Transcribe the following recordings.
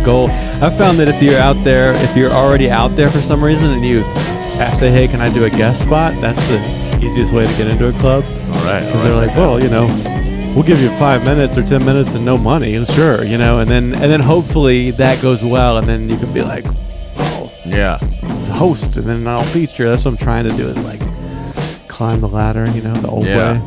my goal. I found that if you're already out there for some reason and you say, hey, can I do a guest spot? That's the easiest way to get into a club. All right. Because they're like, well, we'll give you 5 minutes or 10 minutes and no money. And sure, and then hopefully that goes well, and then you can be like, yeah, host, and then I'll feature. That's what I'm trying to do, is like climb the ladder, the old way.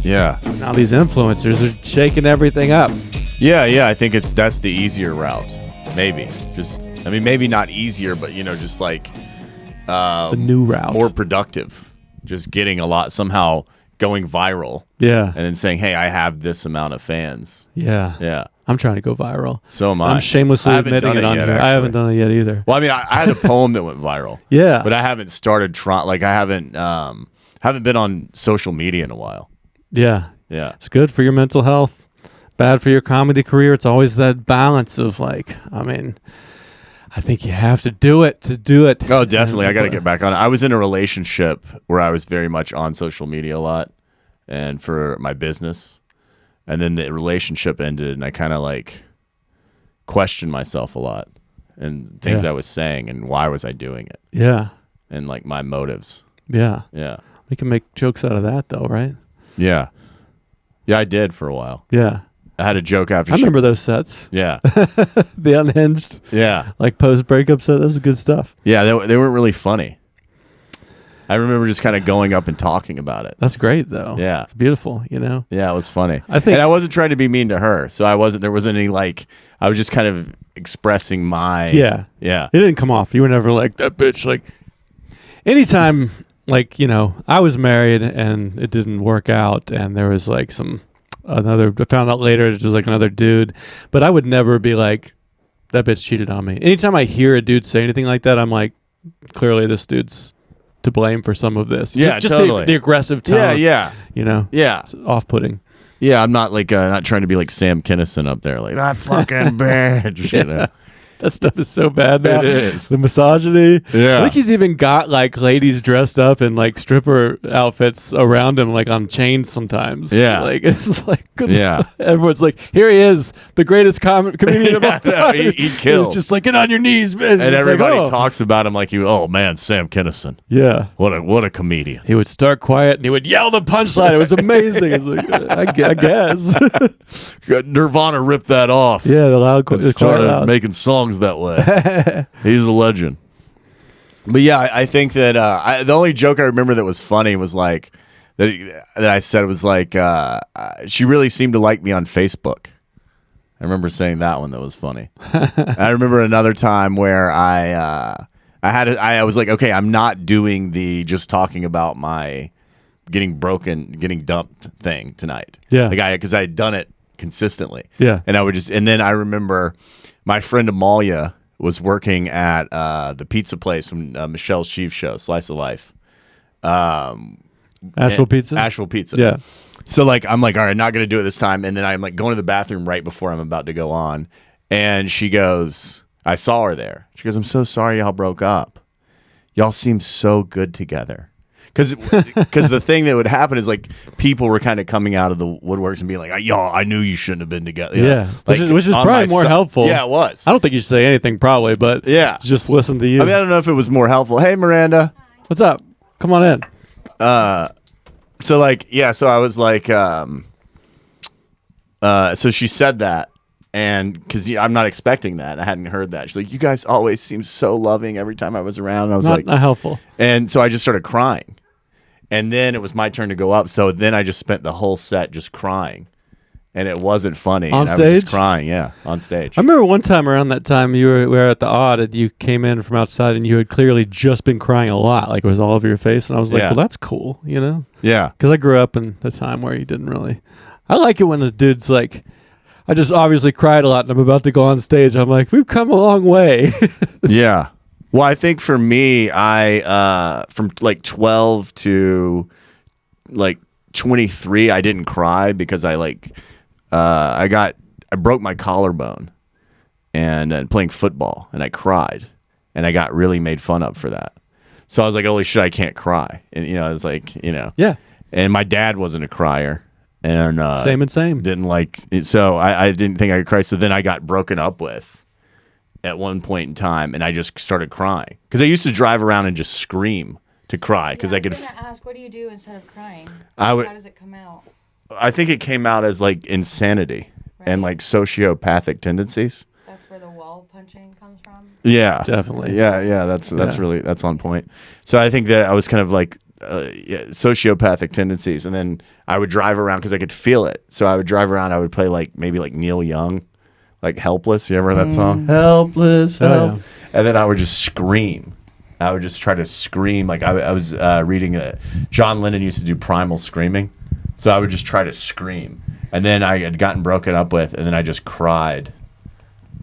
Yeah. Now these influencers are shaking everything up. Yeah. I think that's the easier route. Maybe. Maybe not easier, but just like the new route, more productive. Just getting a lot, somehow going viral. Yeah. And then saying, hey, I have this amount of fans. Yeah. Yeah. I'm trying to go viral. So am I. I'm shamelessly admitting it on here. I haven't done it yet either. Well, I had a poem that went viral. Yeah. But I haven't started trying. Like, I haven't been on social media in a while. Yeah. Yeah. It's good for your mental health. Bad for your comedy career. It's always that balance of I think you have to do it to do it. Oh, definitely. I got to get back on it. I was in a relationship where I was very much on social media a lot, and for my business. And then the relationship ended, and I kind of questioned myself a lot and things I was saying and why was I doing it. Yeah. And my motives. Yeah. Yeah. We can make jokes out of that though, right? Yeah. Yeah, I did for a while. Yeah. I had a joke after. I remember those sets. Yeah. The unhinged. Yeah. Post breakup set. That was good stuff. Yeah, they weren't really funny. I remember just kind of going up and talking about it. That's great though. Yeah. It's beautiful, Yeah, it was funny. And I wasn't trying to be mean to her, so there wasn't any I was just kind of expressing my. Yeah. Yeah. It didn't come off. You were never like that bitch. Anytime I was married and it didn't work out, and there was I found out later it was another dude, but I would never be like, that bitch cheated on me. Anytime I hear a dude say anything like that, I'm like, clearly this dude's to blame for some of this. Yeah, just totally. the aggressive tone. Yeah. Yeah. It's off-putting. Yeah, I'm not not trying to be like Sam Kinison up there, that fucking bitch. That stuff is so bad now. It is. The misogyny. Yeah. I think he's even got ladies dressed up in stripper outfits around him, on chains sometimes. Yeah. It's good. Yeah. Everyone's here he is, the greatest comedian of all time. He killed. It's just get on your knees, man. And everybody talks about him oh man, Sam Kinison. Yeah. What a comedian. He would start quiet and he would yell the punchline. It was amazing. It's I guess. Nirvana ripped that off. Yeah, the loud started making songs that way. He's a legend. But yeah, I think that the only joke I remember that was funny was that I said was she really seemed to like me on Facebook. I remember saying that one. That was funny. I remember another time where I was okay, I'm not doing the just talking about my getting dumped thing tonight. Yeah, because I had done it consistently. Yeah, and then I remember my friend Amalia was working at the pizza place from Michelle Sheave's show, Slice of Life. Asheville Pizza? Asheville Pizza. Yeah. So I'm all right, not going to do it this time. And then I'm going to the bathroom right before I'm about to go on. And she goes, I saw her there. She goes, I'm so sorry y'all broke up. Y'all seem so good together. Because the thing that would happen is people were kind of coming out of the woodworks and being y'all, I knew you shouldn't have been together. Yeah, which is probably more helpful. Yeah, it was. I don't think you should say anything probably, but yeah, just listen to you. I don't know if it was more helpful. Hey, Miranda. What's up? Come on in. So I was so she said that, and because I'm not expecting that, I hadn't heard that. She's like, you guys always seem so loving every time I was around. And I was not helpful. And so I just started crying. And then it was my turn to go up. So then I just spent the whole set just crying. And it wasn't funny. On stage? I was just crying, yeah, on stage. I remember one time around that time we were at the Odd and you came in from outside and you had clearly just been crying a lot. It was all over your face. And I was like, well, that's cool, Yeah. Because I grew up in a time where you didn't really. I like it when the dude's I just obviously cried a lot and I'm about to go on stage. I'm like, we've come a long way. Yeah. Well, I think for me, I from 12 to 23, I didn't cry because I broke my collarbone and playing football, and I cried, and I got really made fun of for that. So I was like, holy shit, I can't cry, and I was yeah. And my dad wasn't a crier, and same. didn't like it, so I didn't think I could cry. So then I got broken up with. at one point in time, and I just started crying because I used to drive around and just scream to cry because I could. I was gonna ask, what do you do instead of crying? How does it come out? I think it came out as like insanity and like sociopathic tendencies. That's where the wall punching comes from. Yeah, Definitely. Yeah. That's really that's on point. So I think that I was kind of like sociopathic tendencies, and then I would drive around because I could feel it. So I would drive around. I would play like maybe like Neil Young, like "Helpless." You ever heard that song? Helpless, help. Oh, yeah. And then I would just scream. I would just try to scream. Like I was reading John Lennon used to do primal screaming, so I would just try to scream. And then I had gotten broken up with, and then I just cried,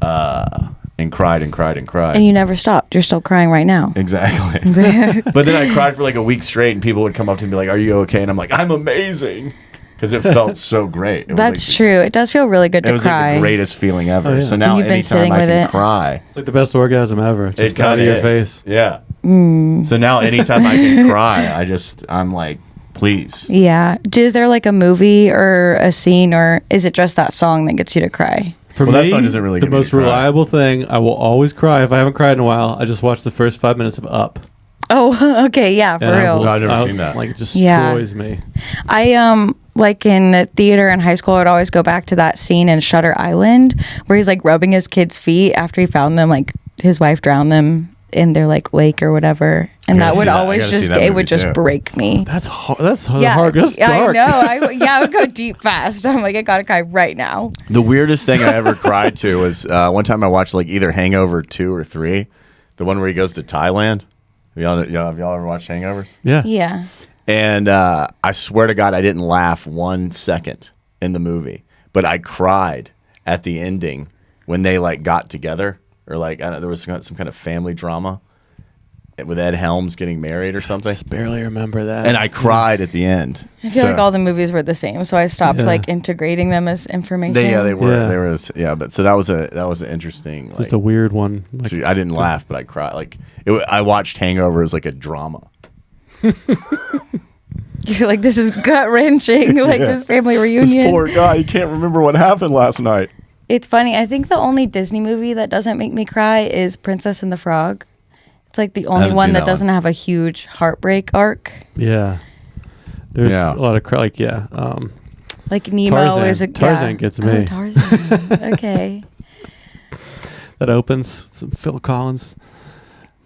and cried and cried and cried. And you never stopped. You're still crying right now. Exactly. But then I cried for like a week straight, and people would come up to me like, "Are you okay?" And I'm like, "I'm amazing," because it felt so great. It That's was like true. It does feel really good to it was cry. like the greatest feeling ever. Oh, yeah. So now You've been anytime sitting I with can it. cry, It's like the best orgasm ever. Just it out kinda of your is. face. Yeah. So now anytime I can cry, I'm like, please. Yeah. Is there like a movie or a scene, or is it just that song that gets you to cry? For Well, me, that song doesn't really the get me to most cry. reliable thing, I will always cry. If I haven't cried in a while, I just watch the first 5 minutes of Up. Oh, okay. Yeah, for And I real. will- No, I've never seen that. Like, it just Yeah. destroys me. I like in theater in high school, I'd always go back to that scene in Shutter Island where he's like rubbing his kids' feet after he found them, like his wife drowned them in their like lake or whatever, and gotta that would see that. I always gotta see just that it would movie, just too. break me. That's hard. That's Yeah, hard. That's dark. I know. I would go deep fast. I'm like, I gotta cry right now. The weirdest thing I ever cried to was one time I watched like either Hangover 2 or 3, the one where he goes to Thailand. Have y'all ever watched Hangovers? Yeah. Yeah. And I swear to God, I didn't laugh 1 second in the movie, but I cried at the ending when they like got together, or like I don't know, there was some kind of family drama with Ed Helms getting married or something, Just barely remember that. and I cried at the end. I feel like all the movies were the same, so I stopped Yeah. like integrating them as information. they were Yeah. they were but so that was an interesting like, just a weird one. Like, so I didn't laugh, but I cried. Like I watched Hangover as like a drama. You're like, this is gut wrenching. Like this family This reunion. poor guy, he can't remember what happened last night. It's funny. I think the only Disney movie that doesn't make me cry is Princess and the Frog. It's like the only haven't one seen that that doesn't have a huge heartbreak arc. yeah. There's Yeah. a lot of like Like Nemo Tarzan. is a Tarzan gets me. Oh, Tarzan. Okay. that opens some Phil Collins.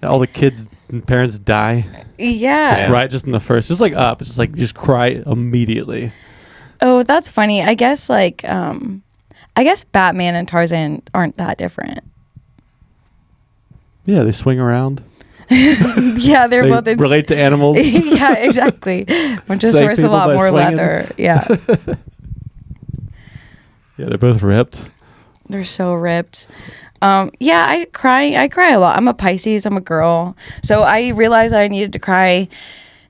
All the kids and parents die. Yeah. Yeah. Right, just in the first. Just like Up. It's just like you just cry immediately. Oh, that's funny. I guess Batman and Tarzan aren't that different. Yeah, they swing around. Yeah, they're They both in relate to animals. yeah, exactly. One just Save wears a people lot by more swinging. leather. Yeah. Yeah, they're both ripped. They're so ripped. Yeah, I cry a lot. I'm a Pisces. I'm a girl. So I realized that I needed to cry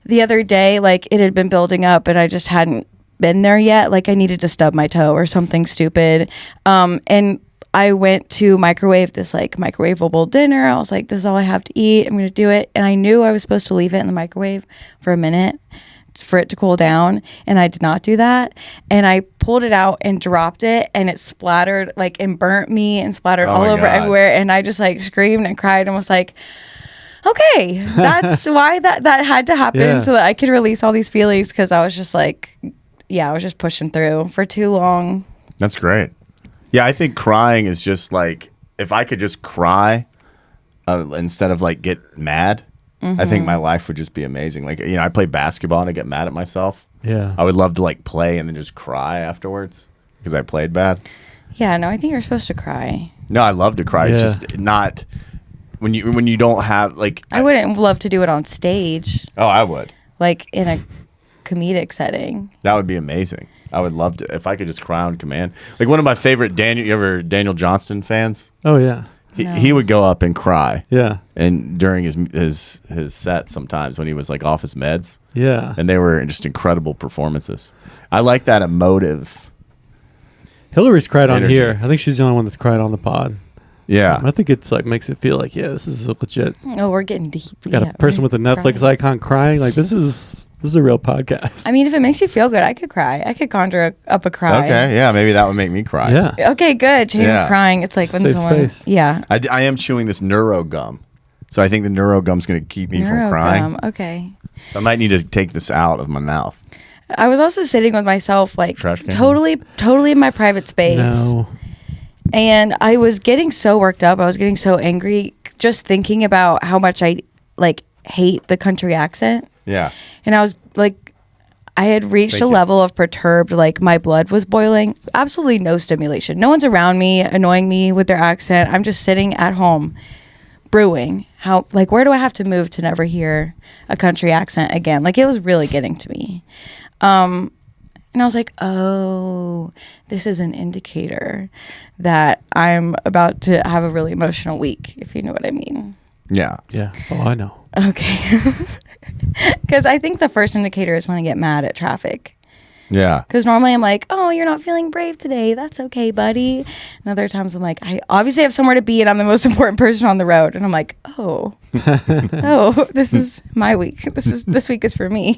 the other day. Like it had been building up and I just hadn't been there yet. Like I needed to stub my toe or something stupid. And I went to microwave this like microwavable dinner. I was like, this is all I have to eat. I'm going to do it. And I knew I was supposed to leave it in the microwave for a minute for it to cool down, and I did not do that, and I pulled it out and dropped it, and it splattered like and burnt me and splattered all my over God. everywhere, and I just like screamed and cried and was like, okay, that's why that had to happen, Yeah. so that I could release all these feelings, because I was just like, yeah, I was just pushing through for too long. That's great. Yeah, I think crying is just like, if I could just cry instead of like get mad, I think my life would just be amazing. Like, I play basketball and I get mad at myself. Yeah. I would love to like play and then just cry afterwards because I played bad. Yeah, no, I think you're supposed to cry. No, I love to cry. It's Yeah. just not when you don't have like. I wouldn't love to do it on stage, Oh, I would. like in a comedic setting. That would be amazing. I would love to if I could just cry on command. Like one of my favorite Daniel Johnston fans. Oh yeah. He would go up and cry. Yeah. And during his set sometimes when he was like off his meds, Yeah. and they were just incredible performances. I like that emotive. Hillary's cried on Energy. here. I think she's the only one that's cried on the pod. Yeah, I think it's like makes it feel like, yeah, this is legit. Oh, we're getting deep. We got a person with a Netflix icon crying. Like this is This is a real podcast. I mean, if it makes you feel good, I could cry. I could conjure up a cry. Okay, yeah, maybe that would make me cry. Yeah. Okay, good. Changing crying. It's like when Safe someone. space. Yeah. I am chewing this neuro gum, so I think the neuro gum's going to keep me from crying. Okay. So I might need to take this out of my mouth. I was also sitting with myself, like Trash can? totally in my private space. No. And I was getting so worked up. I was getting so angry just thinking about how much I like hate the country accent. Yeah. And I was like, I had reached a level of perturbed, like my blood was boiling. Absolutely no stimulation. No one's around me annoying me with their accent. I'm just sitting at home brewing. How, like, where do I have to move to never hear a country accent again? Like, it was really getting to me. And I was like, oh, this is an indicator that I'm about to have a really emotional week, if you know what I mean. Yeah. Yeah. Oh, I know. Okay. Because I think the first indicator is when I get mad at traffic. Yeah. Because normally I'm like, oh, you're not feeling brave today. That's okay, buddy. And other times I'm like, I obviously have somewhere to be and I'm the most important person on the road. And I'm like, oh, this is my week. This week is for me.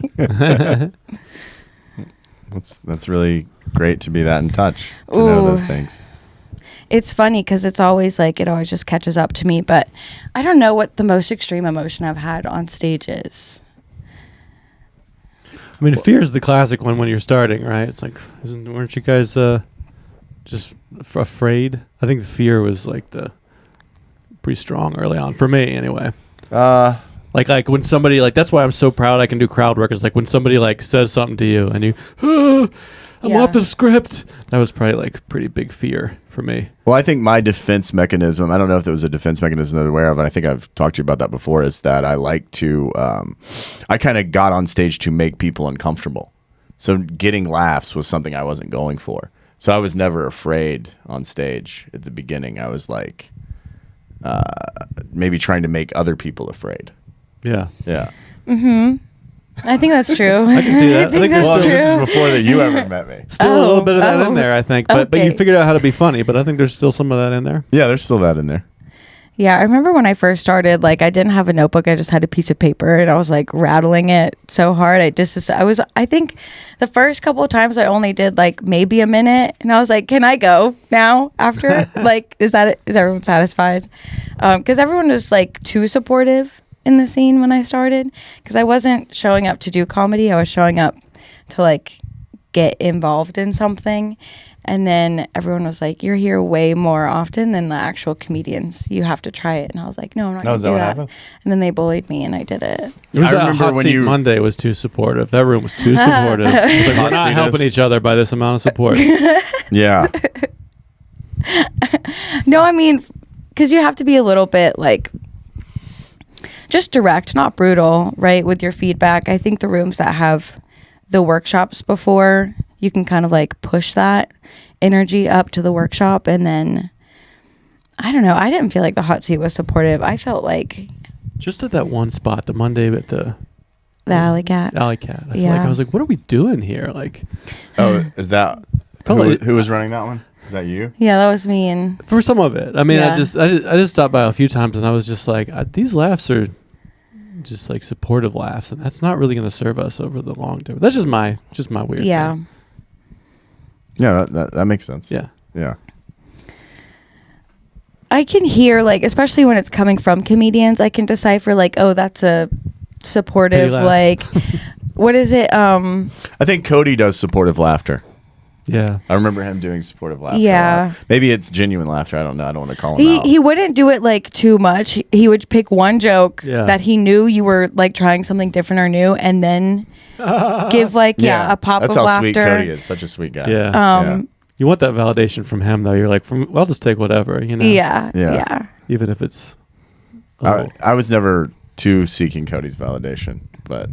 That's really great to be that in touch, to know those things. It's funny because it's always like, it always just catches up to me. But I don't know what the most extreme emotion I've had on stage is. I mean, fear is the classic one when you're starting, right? It's like, weren't you guys just afraid? I think the fear was like pretty strong early on for me, anyway. Like when somebody that's why I'm so proud I can do crowd work. It's like when somebody like says something to you and you, I'm off the script. That was probably like pretty big fear for me. Well, I think my defense mechanism, I don't know if there was a defense mechanism that I'm aware of, and I think I've talked to you about that before, is that I like to, I kind of got on stage to make people uncomfortable. So getting laughs was something I wasn't going for. So I was never afraid on stage at the beginning. I was like, maybe trying to make other people afraid. Yeah. Yeah. Mm-hmm. I think that's true. I can see that. I think that's Well, true. this is before that you ever met me. Still a little bit of that in there, I think. But you okay. figured out how to be funny. But I think there's still some of that in there. Yeah, there's still that in there. Yeah, I remember when I first started, like I didn't have a notebook. I just had a piece of paper and I was like rattling it so hard. I think the first couple of times I only did like maybe a minute and I was like, can I go now after? Like, is everyone satisfied? Because everyone was like too supportive in the scene when I started, because I wasn't showing up to do comedy. I was showing up to like get involved in something. And then everyone was like, you're here way more often than the actual comedians. You have to try it. And I was like, no, I'm not going to do that. Happened? And then they bullied me and I did it. It was I that remember Hot when Seat you- Monday was too supportive. That room was too supportive. It was like, we're not helping each other by this amount of support. Yeah. No, I mean, because you have to be a little bit like just direct, not brutal, right, with your feedback. I think the rooms that have the workshops before, you can kind of like push that energy up to the workshop. And then, I don't know, I didn't feel like the hot seat was supportive. I felt like Just at that one spot, the Monday at the Alley Cat. I was like, what are we doing here? Like, Oh, is that Felt who was running that one? Is that you? Yeah, that was me. And for some of it. I mean, Yeah. I just stopped by a few times and I was just like, these laughs are just like supportive laughs, and that's not really going to serve us over the long term. That's just my weird yeah. thing. Yeah, that makes sense. Yeah. Yeah. I can hear, like, especially when it's coming from comedians, I can decipher, like, oh, that's a supportive, laugh. like, what is it? I think Cody does supportive laughter. Yeah. I remember him doing supportive laughter. Yeah. a lot. Maybe it's genuine laughter. I don't know. I don't want to call him out. He wouldn't do it, like, too much. He would pick one joke that he knew you were, like, trying something different or new, and then give, like, a pop That's of how laughter. sweet Cody is. Such a sweet guy. Yeah. You want that validation from him, though. You're like, I'll just take whatever, you know? Yeah. Even if it's... I was never too seeking Cody's validation, but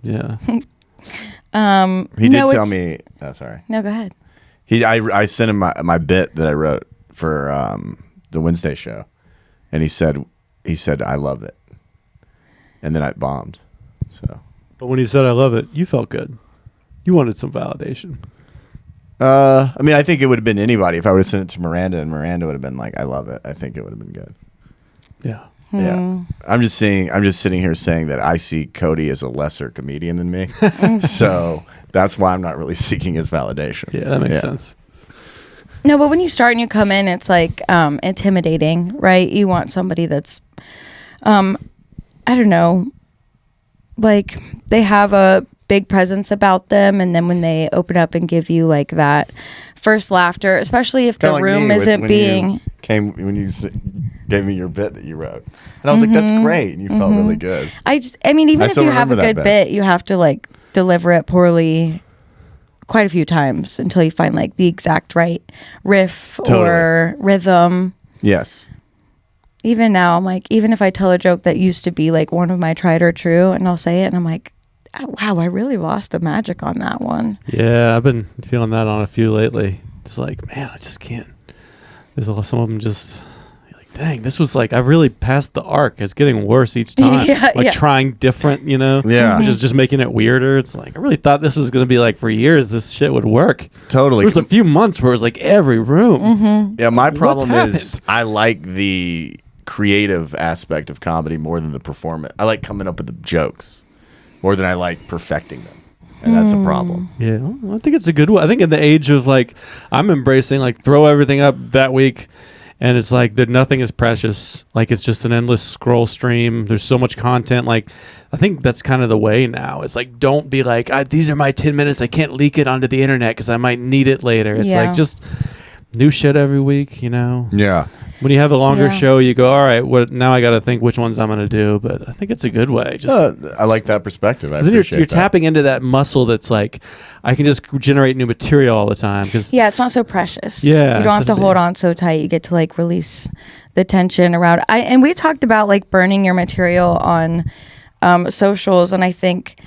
yeah. he did tell me. Oh, sorry. No, go ahead. I sent him my bit that I wrote for the Wednesday show, and he said I love it, and then I bombed. So, But when he said I love it, you felt good. You wanted some validation. I mean, I think it would have been anybody if I would have sent it to Miranda, and Miranda would have been like, I love it. I think it would have been good. Yeah. Yeah. I'm just sitting here saying that I see Cody as a lesser comedian than me. So that's why I'm not really seeking his validation. Yeah, that makes sense. No, but when you start and you come in, it's like intimidating, right? You want somebody that's, I don't know, like they have a big presence about them, and then when they open up and give you like that first laughter, especially if the room isn't being... When you gave me your bit that you wrote, and I was like, "That's great," and you felt really good. I mean, even if you have a good bit, you have to like deliver it poorly quite a few times until you find like the exact right riff or rhythm. Yes. Even now, I'm like, even if I tell a joke that used to be like one of my tried or true, and I'll say it, and I'm like, oh, wow, I really lost the magic on that one. Yeah, I've been feeling that on a few lately. It's like, man, I just can't. There's some of them just like, dang, this was like, I really passed the arc. It's getting worse each time. Trying different, Yeah. which is just making it weirder. It's like, I really thought this was going to be like for years, this shit would work. Totally. There was a few months where it was like every room. Yeah, my problem is I like the creative aspect of comedy more than the performance. I like coming up with the jokes more than I like perfecting them. And that's a problem. Yeah, well, I think it's a good one. I think in the age of like, I'm embracing like throw everything up that week, and it's like that nothing is precious. Like it's just an endless scroll stream. There's so much content. Like I think that's kind of the way now. It's like, don't be like, these are my 10 minutes. I can't leak it onto the internet because I might need it later. It's like just new shit every week, Yeah. When you have a longer show, you go, all right, what now I got to think which ones I'm going to do. But I think it's a good way. I like that perspective. I then appreciate you're tapping into that muscle that's like, I can just generate new material all the time. It's not so precious. Yeah. You don't have to hold on so tight. You get to like release the tension around. And we talked about like burning your material on socials. And I think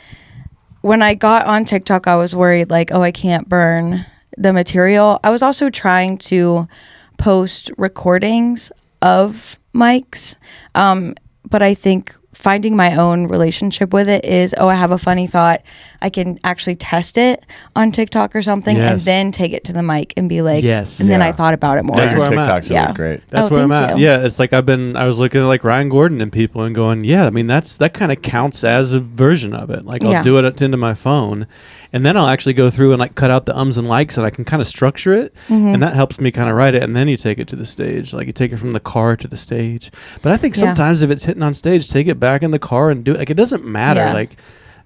when I got on TikTok, I was worried like, oh, I can't burn the material. I was also trying to post recordings of mics, but I think finding my own relationship with it is, I have a funny thought, I can actually test it on TikTok or something, and then take it to the mic and be like, then I thought about it more. That's where TikTok's really great. That's where I'm at. Yeah, it's like I was looking at like Ryan Gordon and people and going, I mean that kind of counts as a version of it. Like I'll do it into my phone, and then I'll actually go through and like cut out the ums and likes, and I can kind of structure it, and that helps me kind of write it. And then you take it to the stage, like you take it from the car to the stage. But I think sometimes if it's hitting on stage, take it back in the car and do it. Like it doesn't matter. Like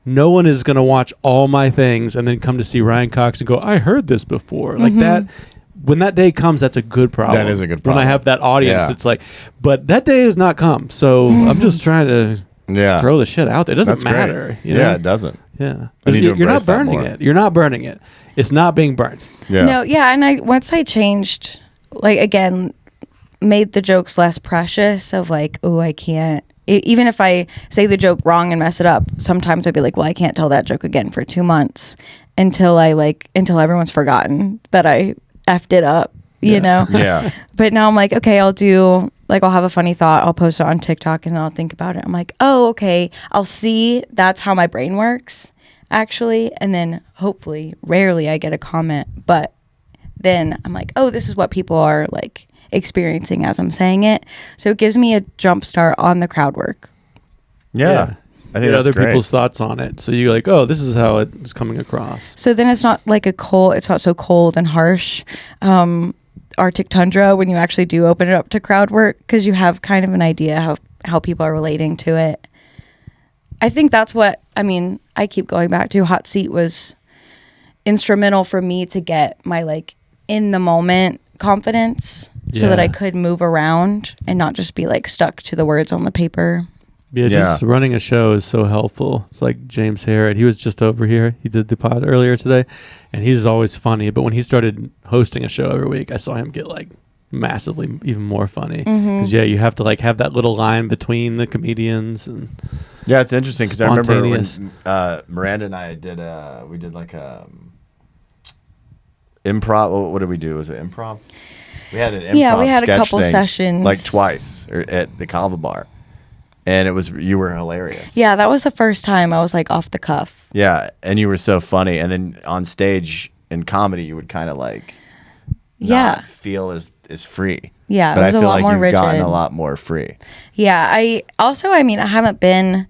no one is going to watch all my things and then come to see Ryan Cox and go, I heard this before. Like that. When that day comes, that's a good problem. That is a good problem. When I have that audience, it's like, but that day has not come. So I'm just trying to throw the shit out there. It doesn't matter. You know? Yeah, it doesn't. Yeah. You're not burning it. You're not burning it. It's not being burnt. Yeah. No, and once I changed, like, again, made the jokes less precious of like, I can't. Even if I say the joke wrong and mess it up, sometimes I'd be like, well, I can't tell that joke again for 2 months until everyone's forgotten that I effed it up, you know? Yeah. But now I'm like, okay, I'll have a funny thought. I'll post it on TikTok and then I'll think about it. I'm like, okay, I'll see that's how my brain works, actually. And then hopefully, rarely I get a comment. But then I'm like, this is what people are like experiencing as I'm saying it. So it gives me a jump start on the crowd work. Yeah. I think that's other great. people's thoughts on it. So you're like, this is how it's coming across. So then it's not like it's not so cold and harsh. Arctic tundra when you actually do open it up to crowd work, because you have kind of an idea how people are relating to it. I think that's what, I keep going back to. Hot Seat was instrumental for me to get my like in the moment confidence so that I could move around and not just be like stuck to the words on the paper. Yeah, just running a show is so helpful. It's like James Harrod. He was just over here. He did the pod earlier today, and he's always funny. But when he started hosting a show every week, I saw him get like massively even more funny. Because you have to like have that little line between the comedians. And yeah, it's interesting because I remember when Miranda and I did we did like a improv. What did we do? Was it improv? We had an improv. Yeah, we had a sketch couple thing, sessions, like twice at the Kava Bar. And you were hilarious. Yeah, that was the first time I was like off the cuff. Yeah, and you were so funny. And then on stage in comedy, you would kind of like not feel as is free. Yeah, but it was I a feel lot like more you've gotten rigid. a lot more free. Yeah, I mean, I haven't been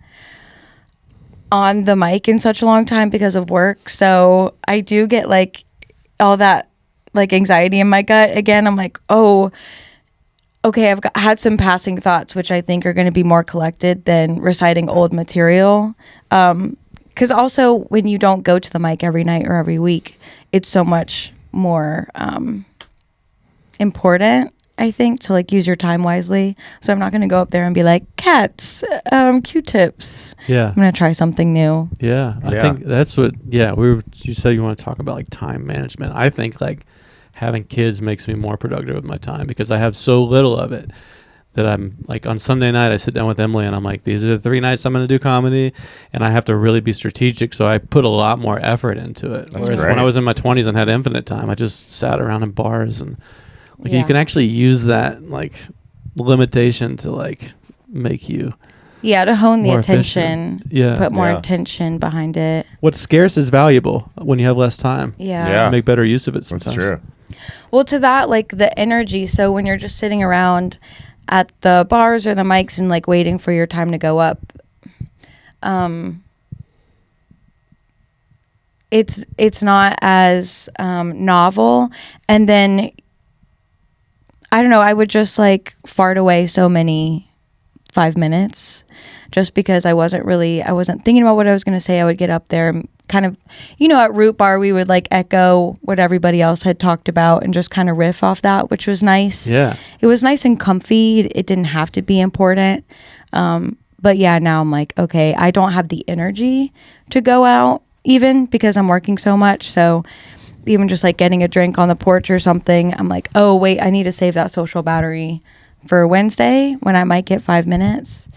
on the mic in such a long time because of work, so I do get like all that like anxiety in my gut again. I'm like, oh, okay, had some passing thoughts, which I think are going to be more collected than reciting old material. Because also when you don't go to the mic every night or every week, it's so much more important, I think, to like use your time wisely. So I'm not going to go up there and be like, cats, Q-tips. Yeah. I'm going to try something new. Yeah. I think that's what, you said you want to talk about like time management. I think like having kids makes me more productive with my time because I have so little of it that I'm like on Sunday night, I sit down with Emily and I'm like, these are the 3 nights I'm going to do comedy, and I have to really be strategic. So I put a lot more effort into it. That's Whereas great. when I was in my 20s and had infinite time, I just sat around in bars and like Yeah. you can actually use that like limitation to like make you Yeah, to hone the more attention. efficient. Yeah. Put more Yeah. attention behind it. What's scarce is valuable when you have less time. Yeah. Yeah. Make better use of it sometimes. That's true. Well, to that, like the energy. So when you're just sitting around at the bars or the mics and like waiting for your time to go up, it's not as novel. And then I don't know, I would just like fart away so many 5 minutes just because I wasn't thinking about what I was going to say. I would get up there and kind of, at Root Bar, we would like echo what everybody else had talked about and just kind of riff off that, which was nice. Yeah. It was nice and comfy. It didn't have to be important. But yeah, now I'm like, okay, I don't have the energy to go out even because I'm working so much. So even just like getting a drink on the porch or something, I'm like, oh wait, I need to save that social battery for Wednesday when I might get 5 minutes.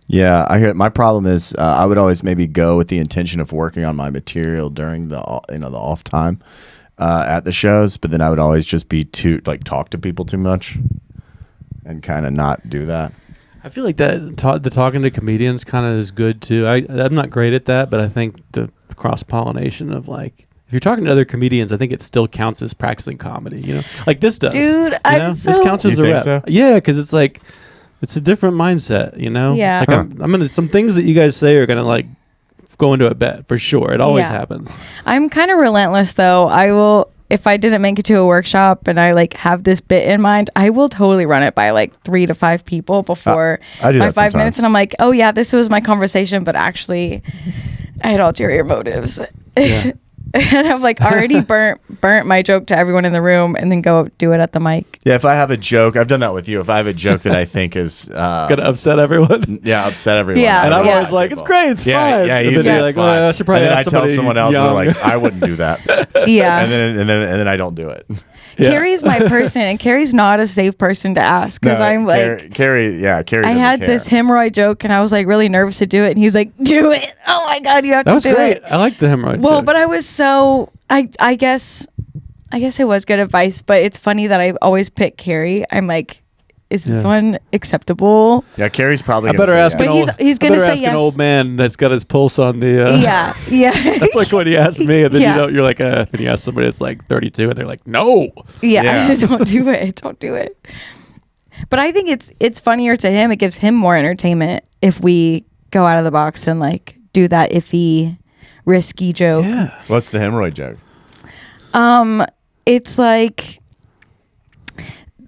Yeah, I hear. My problem is I would always maybe go with the intention of working on my material during the the off time at the shows, but then I would always just be talk to people too much and kind of not do that. I feel like that the talking to comedians kind of is good too. I'm not great at that, but I think the cross pollination of like if you're talking to other comedians, I think it still counts as practicing comedy. Like this does. Dude, this counts as You a think rep. so? Yeah, because it's like it's a different mindset. Yeah. Like I'm gonna some things that you guys say are gonna like go into a bet for sure. It always happens. I'm kind of relentless though. I will, if I didn't make it to a workshop and I like have this bit in mind, I will totally run it by like 3 to 5 people before I do my that 5 minutes. sometimes. And I'm like, oh yeah, this was my conversation, but actually I had ulterior motives. Yeah. And I've like already burnt my joke to everyone in the room and then go do it at the mic. Yeah, if I have a joke, I've done that with you. If I have a joke that I think is Gonna upset everyone. upset everyone. Yeah, And I'm yeah. always like, it's great, it's Yeah, fine. yeah, And you then say you're it's like, fine. well, I should probably and then I ask tell somebody someone else, young. and they're like, I wouldn't do that. Yeah. and then I don't do it. Yeah. Carrie's my person, and Carrie's not a safe person to ask because I'm like, Carrie. I doesn't had care. this hemorrhoid joke and I was like really nervous to do it. And he's like, do it. Oh my God, you have That to was do great. it. I like the hemorrhoid Well, joke. but I was so, I guess it was good advice, but it's funny that I always pick Carrie. I'm like, is this Yeah. one acceptable? Yeah, Carrie's probably. I gonna better say ask yes. an But old. he's I gonna better say ask yes. an old man that's got his pulse on the. Yeah. That's like when you ask me, and then Yeah. you're like, then you ask somebody that's like 32, and they're like, no. Yeah. Yeah. Don't do it. Don't do it. But I think it's funnier to him. It gives him more entertainment if we go out of the box and like do that iffy, risky joke. Yeah. What's the hemorrhoid joke? It's like,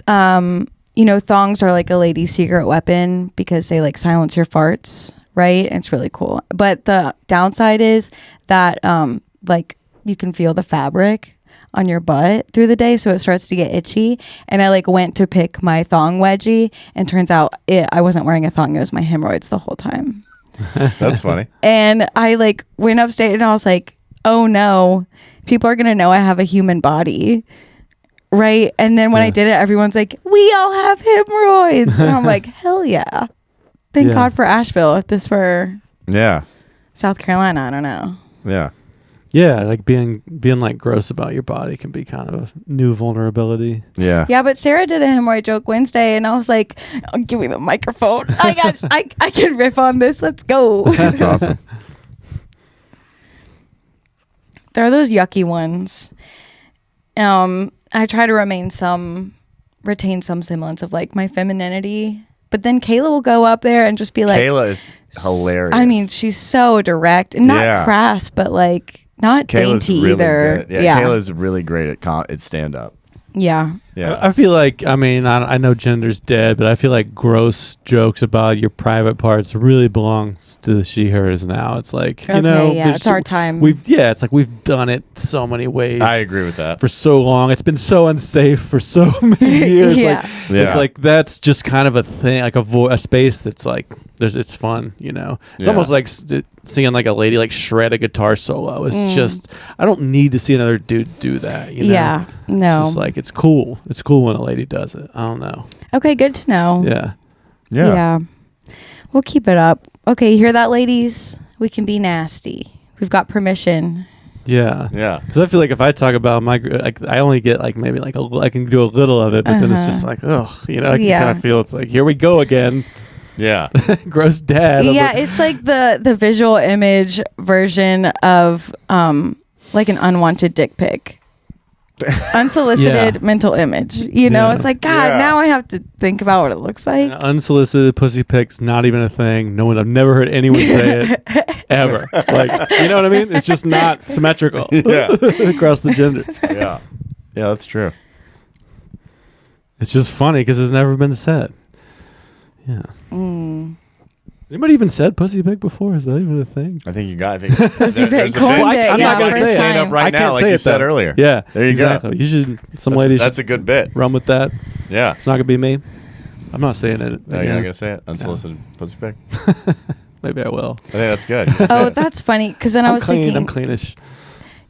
thongs are like a lady's secret weapon because they like silence your farts, right? And it's really cool. But the downside is that like you can feel the fabric on your butt through the day, so it starts to get itchy. And I like went to pick my thong wedgie, and turns out I wasn't wearing a thong. It was my hemorrhoids the whole time. That's funny. And I like went upstate and I was like, oh no, people are going to know I have a human body. Right. And then when I did it, everyone's like, we all have hemorrhoids. And I'm like, hell yeah. Thank Yeah. God for Asheville. If this were Yeah, South Carolina, I don't know. yeah. Yeah, like being like gross about your body can be kind of a new vulnerability. Yeah. Yeah, but Sarah did a hemorrhoid joke Wednesday and I was like, oh, give me the microphone. I can riff on this. Let's go. That's awesome. There are those yucky ones. I try to remain some retain some semblance of like my femininity. But then Kayla will go up there and just be like, Kayla is hilarious. I mean, she's so direct and not crass, but like not Kayla's dainty really either. Good. Yeah, Kayla's really great at stand up. Yeah. Yeah. I feel like, I mean, I know gender's dead, but I feel like gross jokes about your private parts really belongs to the she, hers now. It's like, you know, it's our time. It's like we've done it so many ways. I agree with that. For so long. It's been so unsafe for so many years. It's like, that's just kind of a thing, like a space that's like, it's fun, you know? It's almost like seeing like a lady like shred a guitar solo. It's just, I don't need to see another dude do that, you know? Yeah, no. It's just like, it's cool. It's cool when a lady does it. I don't know. Okay, good to know. Yeah. We'll keep it up. Okay, you hear that, ladies? We can be nasty. We've got permission. Yeah. Because I feel like if I talk about my, like, I only get like maybe like I can do a little of it, but then it's just like, ugh, you know, I can kind of feel it's like, here we go again. Yeah. Gross dad. Yeah, it's like the visual image version of like an unwanted dick pic. Unsolicited mental image. You know, it's like, God, now I have to think about what it looks like. Unsolicited pussy pics, not even a thing. I've never heard anyone say it ever. Like, you know what I mean? It's just not symmetrical across the genders. Yeah, that's true. It's just funny because it's never been said. Yeah. Anybody even said pussy pic before? Is that even a thing? I think you got. Pussy pic. I'm not going to say it right now, like you said earlier. Yeah, there you go. You should. Some ladies. That's a good bit. Run with that. Yeah, it's not going to be me. I'm not saying it. No, you're not going to say it. Unsolicited pussy pic. Maybe I will. I think that's good. That's funny because then I was thinking. I'm cleanish.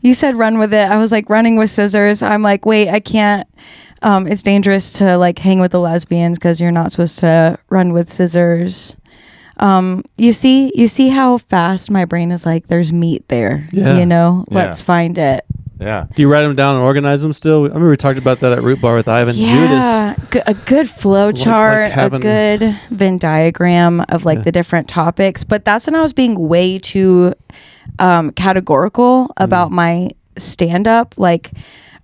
You said run with it. I was like running with scissors. I'm like, wait, I can't. It's dangerous to like hang with the lesbians because you're not supposed to run with scissors. You see how fast my brain is like, there's meat there, you know, let's find it. Yeah. Do you write them down and organize them still? I remember we talked about that at Root Bar with Ivan. Yeah. A good flow chart, a good Venn diagram of like the different topics. But that's when I was being way too categorical about my stand up. Like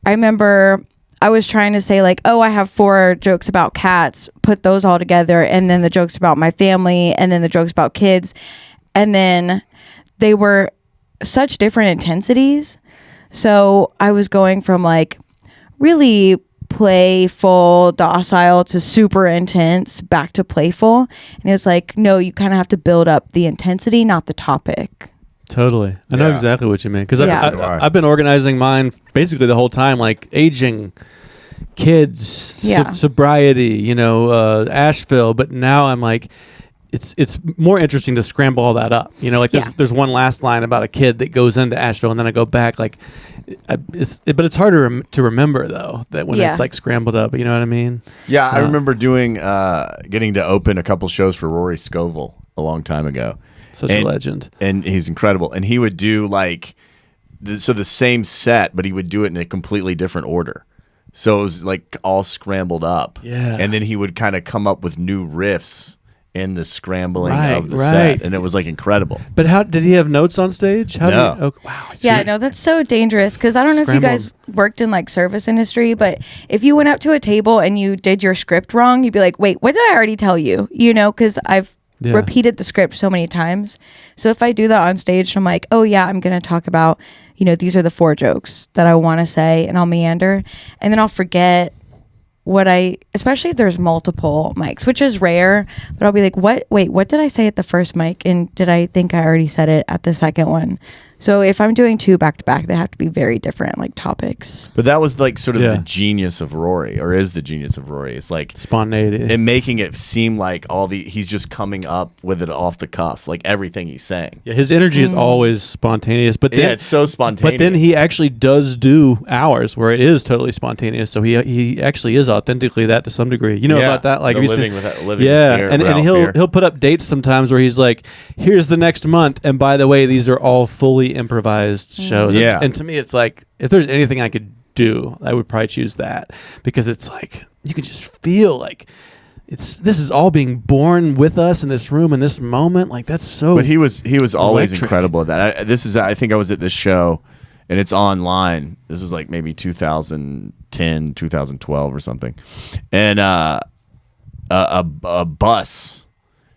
I remember I was trying to say like, oh, I have 4 jokes about cats, put those all together, and then the jokes about my family, and then the jokes about kids. And then they were such different intensities. So I was going from like really playful, docile to super intense, back to playful. And it's like, no, you kind of have to build up the intensity, not the topic. Totally. I know exactly what you mean. Because I've been organizing mine basically the whole time, like aging, kids, sobriety, you know, Asheville. But now I'm like, it's more interesting to scramble all that up. You know, like there's one last line about a kid that goes into Asheville and then I go back. Like, but it's harder to remember, though, that when it's like scrambled up. You know what I mean? Yeah, I remember getting to open a couple shows for Rory Scovel a long time ago. Such a legend. And he's incredible. And he would do like, the same set, but he would do it in a completely different order. So it was like all scrambled up. Yeah. And then he would kind of come up with new riffs in the scrambling of the set. And it was like incredible. But how did he have notes on stage? No. Wow. Yeah, no, that's so dangerous because I don't know if you guys worked in like service industry, but if you went up to a table and you did your script wrong, you'd be like, wait, what did I already tell you? You know, because I've repeated the script so many times. So if I do that on stage, I'm like, oh yeah, I'm going to talk about, you know, these are the 4 jokes that I want to say, and I'll meander, and then I'll forget especially if there's multiple mics, which is rare, but I'll be like, what did I say at the first mic? And did I think I already said it at the second one? So if I'm doing 2 back to back, they have to be very different, like topics. But that was like sort of the genius of Rory, or is the genius of Rory. It's like spontaneity and making it seem like he's just coming up with it off the cuff, like everything he's saying. Yeah, his energy is always spontaneous, but then, it's so spontaneous. But then he actually does do hours where it is totally spontaneous. So he actually is authentically that to some degree. You know about that, like living with fear, and he'll put up dates sometimes where he's like, here's the next month, and by the way, these are all fully improvised shows. Yeah. And to me, it's like, if there's anything I could do, I would probably choose that, because it's like you can just feel like this is all being born with us in this room in this moment. Like that's so. But he was always electric. incredible at that. I think I was at this show, and it's online. This was like maybe 2010 2012 or something. And a bus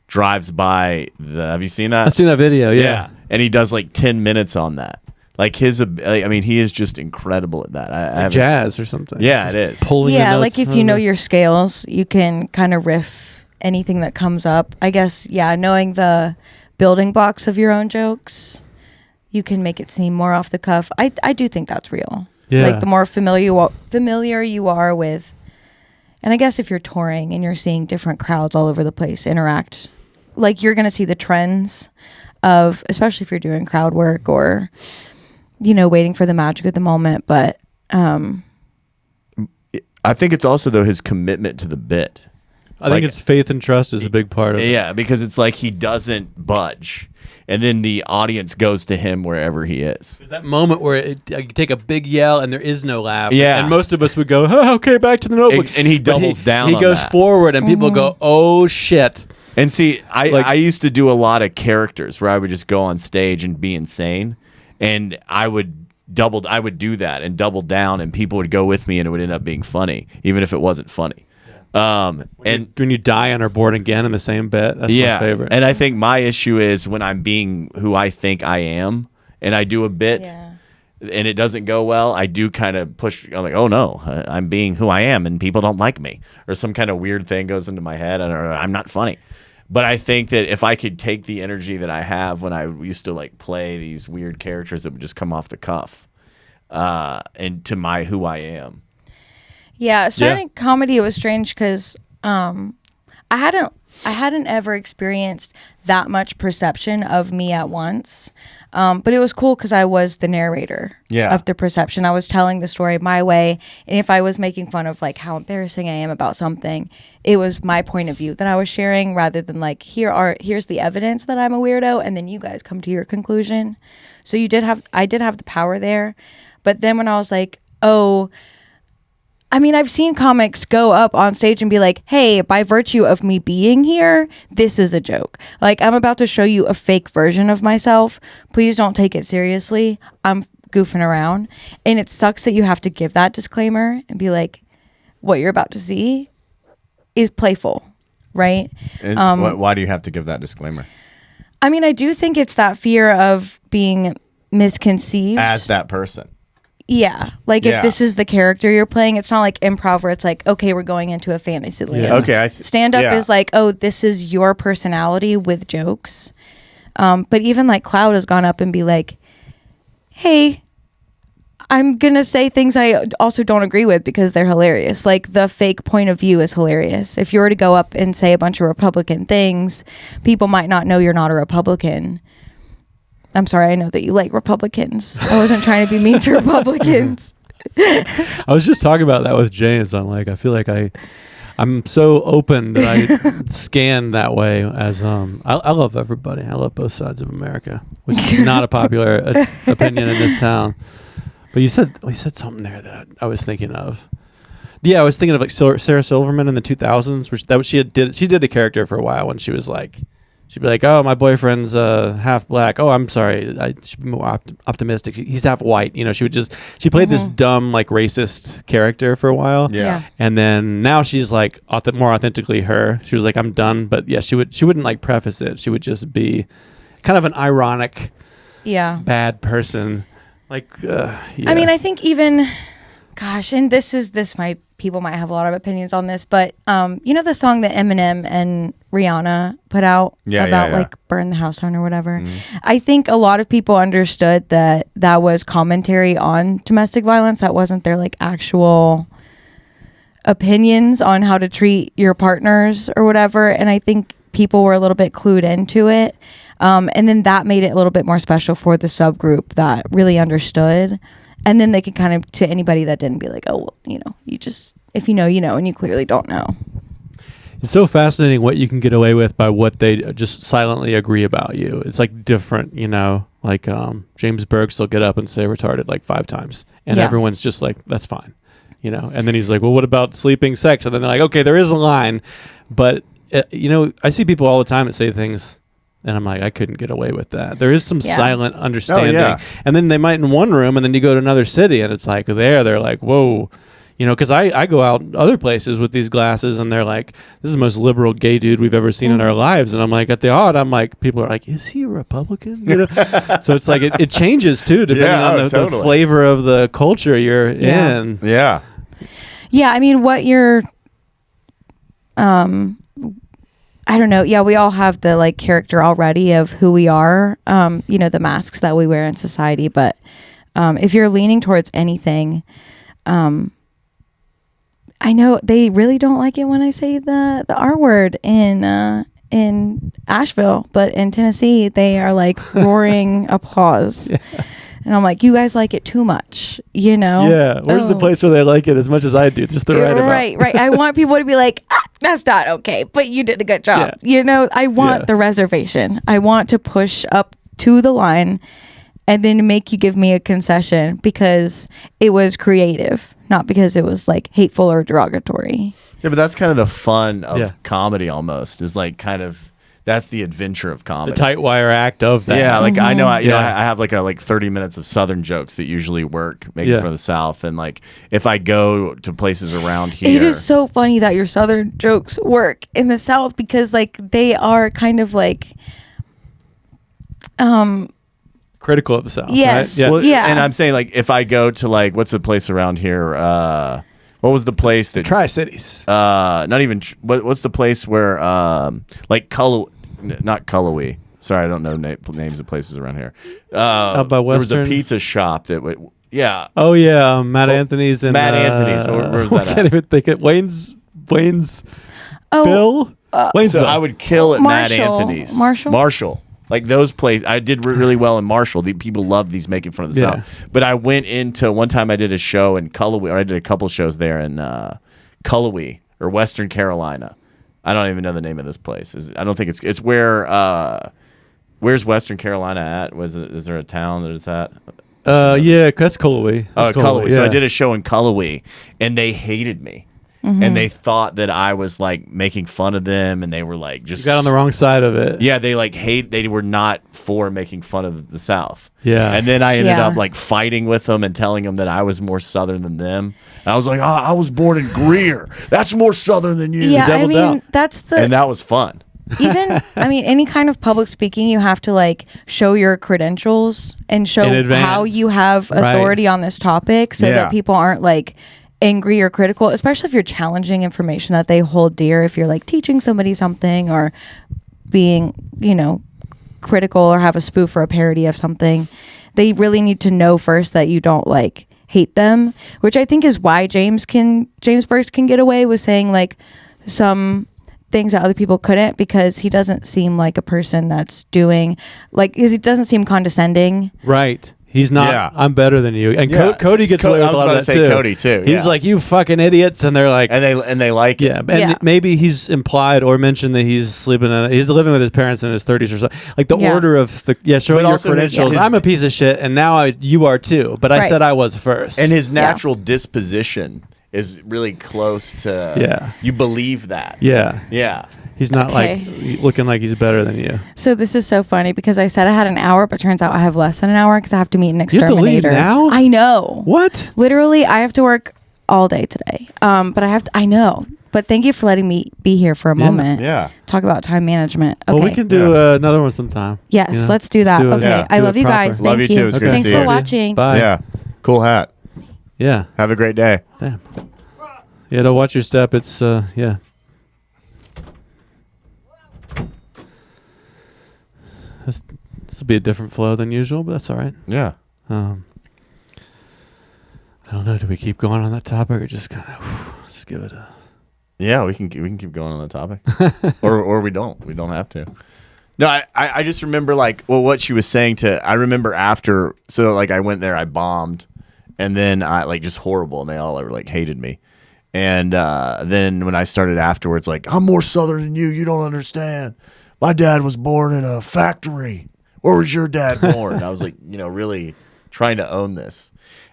drives by have you seen that? I've seen that video. Yeah. And he does like 10 minutes on that. Like he is just incredible at that. I haven't Jazz or something. Yeah, Just it is. Pulling the Yeah, notes like if out you of know it. your scales, you can kind of riff anything that comes up. I guess, yeah, knowing the building blocks of your own jokes, you can make it seem more off the cuff. I do think that's real. Yeah. Like the more familiar you are with, and I guess if you're touring and you're seeing different crowds all over the place interact, like you're going to see the trends of, especially if you're doing crowd work or, you know, waiting for the magic of the moment. But I think it's also though his commitment to the bit. I think it's faith and trust is a big part of it. Yeah, because it's like he doesn't budge, and then the audience goes to him wherever he is. There's that moment where you take a big yell and there is no laugh. Yeah. And most of us would go, oh, okay, back to the notebook. And he But doubles down He on goes that. forward and people go, oh, shit. And see, Like- I used to do a lot of characters where I would just go on stage and be insane, and I would do that and double down, and people would go with me, and it would end up being funny, even if it wasn't funny. And When you die on our board again in the same bit, that's my favorite. And I think my issue is when I'm being who I think I am, and I do a bit, yeah. and it doesn't go well, I do kind of push. I'm like, oh no, I'm being who I am, and people don't like me, or some kind of weird thing goes into my head, and I'm not funny. But I think that if I could take the energy that I have when I used to like play these weird characters that would just come off the cuff, and to my who I am. Yeah, starting comedy, it was strange because I hadn't ever experienced that much perception of me at once. But it was cool because I was the narrator of the perception. I was telling the story my way, and if I was making fun of like how embarrassing I am about something, it was my point of view that I was sharing rather than like here's the evidence that I'm a weirdo, and then you guys come to your conclusion. So I did have the power there. But then when I was like, oh, I mean, I've seen comics go up on stage and be like, hey, by virtue of me being here, this is a joke. Like, I'm about to show you a fake version of myself. Please don't take it seriously. I'm goofing around. And it sucks that you have to give that disclaimer and be like, what you're about to see is playful, right? And why do you have to give that disclaimer? I mean, I do think it's that fear of being misconceived. As that person. Yeah. Like if this is the character you're playing, it's not like improv where it's like, okay, we're going into a fantasy land. Yeah. Okay, I see. Stand up is like, oh, this is your personality with jokes. But even like Cloud has gone up and be like, hey, I'm going to say things I also don't agree with because they're hilarious. Like the fake point of view is hilarious. If you were to go up and say a bunch of Republican things, people might not know you're not a Republican. I'm sorry, I know that you like Republicans. I wasn't trying to be mean to Republicans. I was just talking about that with James. I'm like, I feel like I'm so open that I scan that way as I love everybody. I love both sides of America, which is not a popular opinion in this town. But you said something there that I was thinking of. Yeah, I was thinking of like Sarah Silverman in the 2000s, which she did a character for a while when she was like. She'd be like, oh, my boyfriend's half black. Oh, I'm sorry. I should be more optimistic. He's half white. You know, she played this dumb, like, racist character for a while. Yeah. And then now she's, like, more authentically her. She was like, I'm done. But, yeah, she wouldn't, like, preface it. She would just be kind of an ironic, bad person. Like, yeah. I mean, I think even, gosh, and people might have a lot of opinions on this, but you know the song that Eminem and Rihanna put out about like burn the house down or whatever. I think a lot of people understood that was commentary on domestic violence. That wasn't their like actual opinions on how to treat your partners or whatever. And I think people were a little bit clued into it. And then that made it a little bit more special for the subgroup that really understood. And then they can kind of, to anybody that didn't, be like, oh, well, you know, you just, if you know, you know, and you clearly don't know. It's so fascinating what you can get away with by what they just silently agree about you. It's like different, you know, like James Bergs will get up and say retarded like 5 times. And everyone's just like, that's fine, you know. And then he's like, well, what about sleeping sex? And then they're like, okay, there is a line. But, you know, I see people all the time that say things. And I'm like, I couldn't get away with that. There is some silent understanding. And then they might in one room, and then you go to another city, and it's like they're like, whoa, because I go out other places with these glasses and they're like, this is the most liberal gay dude we've ever seen in our lives. And I'm like, at the odd, I'm like, people are like, is he a Republican? So it's like, it changes too, depending on the flavor of the culture you're in. Yeah. Yeah. I mean, what you're, I don't know. Yeah, we all have the like character already of who we are, the masks that we wear in society. But if you're leaning towards anything, I know they really don't like it when I say the R word in Asheville, but in Tennessee, they are like roaring applause. Yeah. And I'm like, you guys like it too much, Yeah. Where's the place where they like it as much as I do? Just the right amount. Right. I want people to be like, that's not okay, but you did a good job. Yeah. I want the reservation. I want to push up to the line and then make you give me a concession because it was creative, not because it was like hateful or derogatory. Yeah, but that's kind of the fun of comedy almost, is like kind of, that's the adventure of comedy. The tight wire act of that. Yeah, like I know, I have like 30 minutes of Southern jokes that usually work, maybe for the South, and like if I go to places around here, it is so funny that your Southern jokes work in the South because like they are kind of like, critical of the South. Yes, right? Well, and I'm saying like if I go to like what's the place around here? What was the place that Tri-Cities? Not even. What's the place where like not Cullowhee. Sorry, I don't know names of places around here. Out by Western? There was a pizza shop that would. Yeah. Oh yeah, Matt Anthony's and Matt Anthony's. Where was that? I can't even think it. Wayne's. Oh, Phil. Wayne's. So I would kill at Matt Marshall. Anthony's. Marshall. Like those places, I did really well in Marshall. The people love these making fun of the South. But I went into one time. I did a show in Cullowhee, or I did a couple shows there in Cullowhee or Western Carolina. I don't even know the name of this place. I don't think it's where. Where's Western Carolina at? Is there a town that it's at? Yeah, that's Cullowhee. Cullowhee. So I did a show in Cullowhee, and they hated me. Mm-hmm. And they thought that I was like making fun of them, and they were like just you got on the wrong side of it. Yeah, they like they were not for making fun of the South. Yeah. And then I ended up like fighting with them and telling them that I was more Southern than them. And I was like, I was born in Greer. That's more Southern than you. Yeah, I mean, and that was fun. Even, I mean, any kind of public speaking, you have to like show your credentials and show how you have authority on this topic so that people aren't like angry or critical, especially if you're challenging information that they hold dear. If you're like teaching somebody something or being, critical or have a spoof or a parody of something, they really need to know first that you don't like hate them, which I think is why James Burks can get away with saying like some things that other people couldn't, because he doesn't seem like a person that's doing like, he doesn't seem condescending. Right. He's not. Yeah. I'm better than you. And Cody gets away with a lot of that too. Cody too. He's like, you fucking idiots, and they're like, and they like it. Yeah, and maybe he's implied or mentioned that he's he's living with his parents in his 30s or something. Like the order of the showing your credentials. I'm a piece of shit, and now you are too. But I said I was first. And his natural disposition is really close to. You believe that. Yeah. Yeah. He's not like looking like he's better than you. So this is so funny because I said I had an hour, but turns out I have less than an hour because I have to meet an exterminator. You have to leave now? I know. What? Literally, I have to work all day today. But I know. But thank you for letting me be here for a moment. Yeah. Talk about time management. Okay. Well, we can do another one sometime. Yes, let's do that. Okay. I love you guys. Love you too. It's great to see you. Thanks for watching. Bye. Yeah. Cool hat. Yeah. Have a great day. Damn. Yeah, don't watch your step. It's This will be a different flow than usual, but that's all right. Yeah. I don't know. Do we keep going on that topic or just kind of just give it a? Yeah, we can keep going on the topic, or we don't. We don't have to. No, I just remember what she was saying I remember after. So like I went there, I bombed, and then I like just horrible, and they all like hated me. And then when I started afterwards, like I'm more Southern than you. You don't understand. My dad was born in a factory. Where was your dad born? I was like, really trying to own this.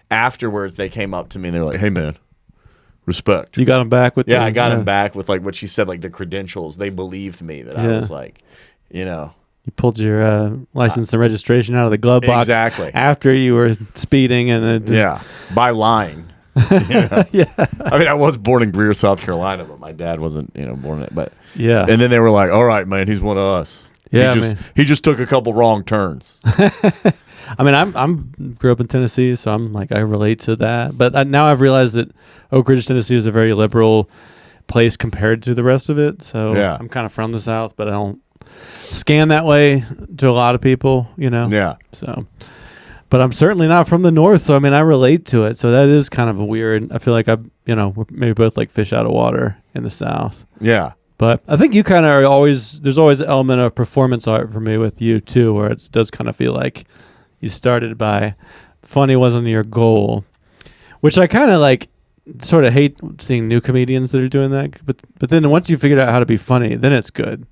Afterwards, they came up to me and they were like, hey, man, respect. You got him back with I got him back with like what she said, like the credentials. They believed me that I was like, You pulled your license and registration out of the glove box. Exactly. After you were speeding. And by lying. Yeah. I mean, I was born in Greer, South Carolina, but my dad wasn't, born in it. But Yeah. and then they were like, "All right, man, he's one of us." Yeah, he just took a couple wrong turns. I mean, I'm grew up in Tennessee, so I'm like I relate to that. But now I've realized that Oak Ridge, Tennessee, is a very liberal place compared to the rest of it. So Yeah. I'm kind of from the South, but I don't scan that way to a lot of people, Yeah. So, but I'm certainly not from the North, so I mean, I relate to it. So that is kind of weird. I feel like we're maybe both like fish out of water in the South. Yeah. But I think you kind of are always, there's always an element of performance art for me with you too, where it does kind of feel like you started by funny wasn't your goal, which I kind of like sort of hate seeing new comedians that are doing that. But then once you figured out how to be funny, then it's good.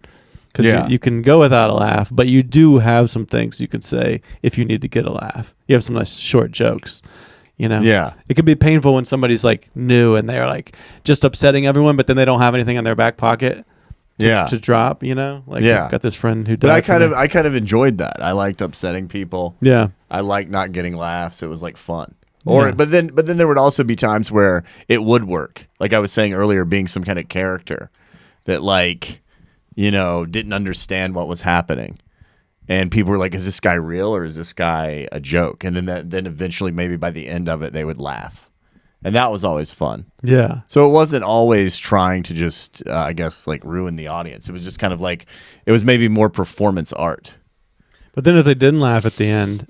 Because you can go without a laugh, but you do have some things you could say if you need to get a laugh. You have some nice short jokes. Yeah. It can be painful when somebody's like new and they're like just upsetting everyone, but then they don't have anything in their back pocket to drop, Like I've got this friend who died. But I kind of enjoyed that. I liked upsetting people. Yeah. I liked not getting laughs. It was like fun. But then there would also be times where it would work. Like I was saying earlier, being some kind of character that like, didn't understand what was happening. And people were like, is this guy real or is this guy a joke? And then eventually maybe by the end of it, they would laugh. And that was always fun. Yeah. So it wasn't always trying to just, I guess, like ruin the audience. It was just kind of like, it was maybe more performance art. But then if they didn't laugh at the end,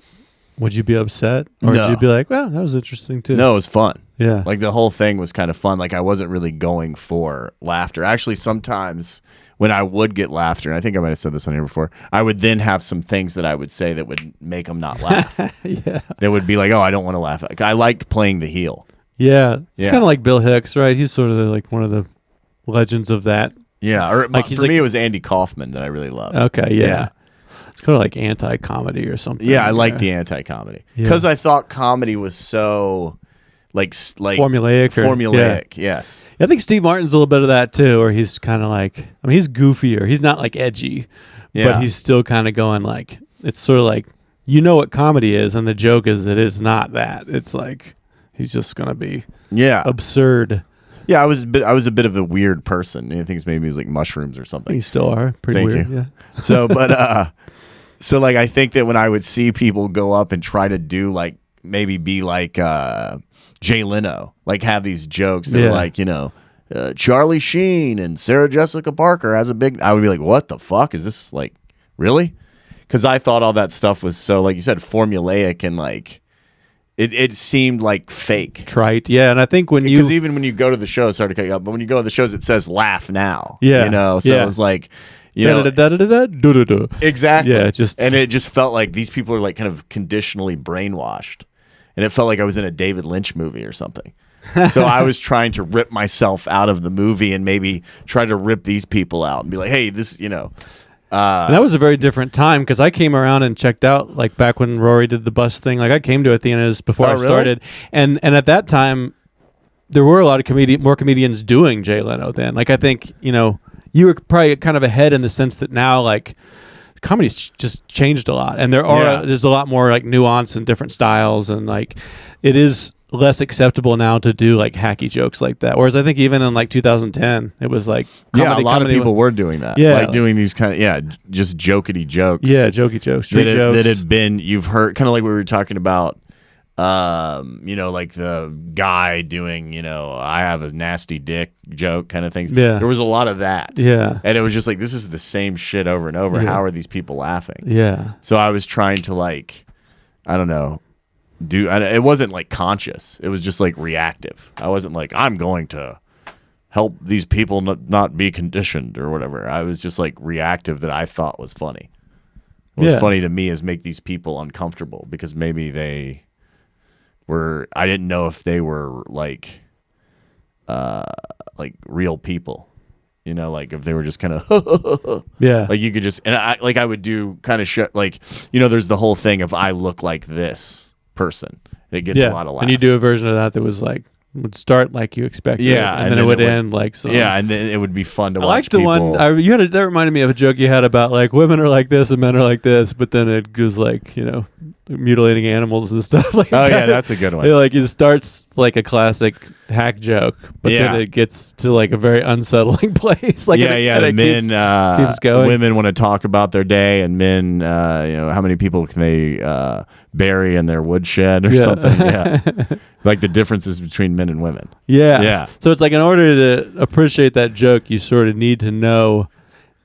would you be upset? Or No. would you be like, well, that was interesting too? No, it was fun. Yeah. Like the whole thing was kind of fun. Like I wasn't really going for laughter. Actually, sometimes when I would get laughter, and I think I might have said this on here before, I would then have some things that I would say that would make them not laugh. Yeah. They would be like, oh, I don't want to laugh. Like, I liked playing the heel. Yeah. It's Yeah. kind of like Bill Hicks, right? He's sort of like one of the legends of that. Yeah. Or Like, for me, it was Andy Kaufman that I really loved. Okay. Yeah. It's kind of like anti-comedy or something. Yeah, I like the anti-comedy because I thought comedy was so like formulaic. Yes. I think Steve Martin's a little bit of that too, where he's kind of like, I mean, he's goofier. He's not like edgy, but he's still kind of going like, it's sort of like, what comedy is, and the joke is that it's not that. It's like he's just gonna be absurd. Yeah, I was a bit of a weird person. I think it's maybe like mushrooms or something. You still are pretty weird. You. Yeah. So, but so like I think that when I would see people go up and try to do like maybe be like Jay Leno, like have these jokes that were like, Charlie Sheen and Sarah Jessica Parker has a big. I would be like, what the fuck is this? Like, really? Because I thought all that stuff was so, like you said, formulaic and like it seemed like fake, trite. Yeah, and I think because even when you go to the show, sorry to cut you up, but when you go to the shows, it says laugh now. Yeah, so it was like. Exactly. Yeah, it just felt like these people are like kind of conditionally brainwashed, and it felt like I was in a David Lynch movie or something. So I was trying to rip myself out of the movie and maybe try to rip these people out and be like, hey, this, and that was a very different time because I came around and checked out like back when Rory did the bus thing. Like I came to it at the end of this before I started, and at that time there were a lot of more comedians doing Jay Leno then. Like I think you were probably kind of ahead in the sense that now like comedy's just changed a lot, and there's a lot more like nuance and different styles, and like it is less acceptable now to do like hacky jokes like that. Whereas I think even in like 2010, it was like a lot of people were doing that. Yeah, like doing these kind of just jokety jokes. Yeah, jokey jokes, street jokes that had been you've heard kind of like we were talking about. Like the guy doing, I have a nasty dick joke kind of things. Yeah. There was a lot of that. Yeah. And it was just like, this is the same shit over and over. Yeah. How are these people laughing? Yeah. So I was trying to like, I don't know, it wasn't like conscious. It was just like reactive. I wasn't like, I'm going to help these people not be conditioned or whatever. I was just like reactive that I thought was funny. What was funny to me is make these people uncomfortable because maybe they I didn't know if they were like real people, like if they were just kind of like you could just, and I would do kind of shit like, there's the whole thing of I look like this person. It gets a lot of laughs. And you do a version of that was like would start like you expected, and then it would end like so. Yeah, and then it would be fun to watch. I like the one that reminded me of a joke you had about like women are like this and men are like this, but then it goes like mutilating animals and stuff like Oh that. yeah, that's a good one. It starts like a classic hack joke, but then it gets to like a very unsettling place. Like The men, keeps going. women want to talk about their day, and men, how many people can they bury in their woodshed or something? Yeah, like the differences between men and women. Yeah. So it's like in order to appreciate that joke, you sort of need to know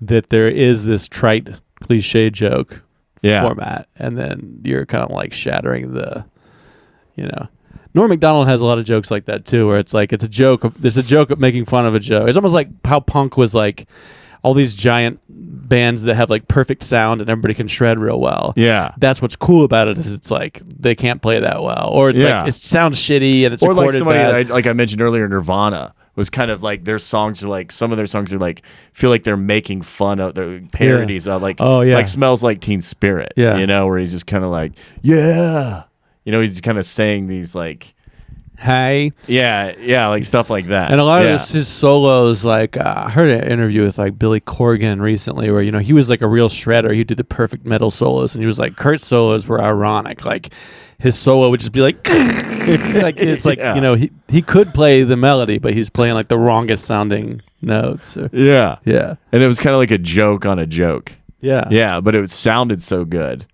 that there is this trite cliche joke format, and then you're kind of like shattering the, Norm Macdonald has a lot of jokes like that too, where it's like it's a joke. There's a joke of making fun of a joke. It's almost like how punk was like all these giant bands that have like perfect sound and everybody can shred real well. Yeah, that's what's cool about it. Is it's like they can't play that well, or it's like it sounds shitty and it's or like somebody bad. like I mentioned earlier, Nirvana was kind of like their songs are like some of their songs are like feel like they're making fun of their parodies of like like Smells Like Teen Spirit, where he's just kind of like he's kind of saying these like hey like stuff like that, and a lot of his solos, like I heard an interview with like Billy Corgan recently where he was like a real shredder. He did the perfect metal solos, and he was like Kurt's solos were ironic, like his solo would just be like it's like he could play the melody, but he's playing like the wrongest sounding notes. And it was kind of like a joke on a joke. But it sounded so good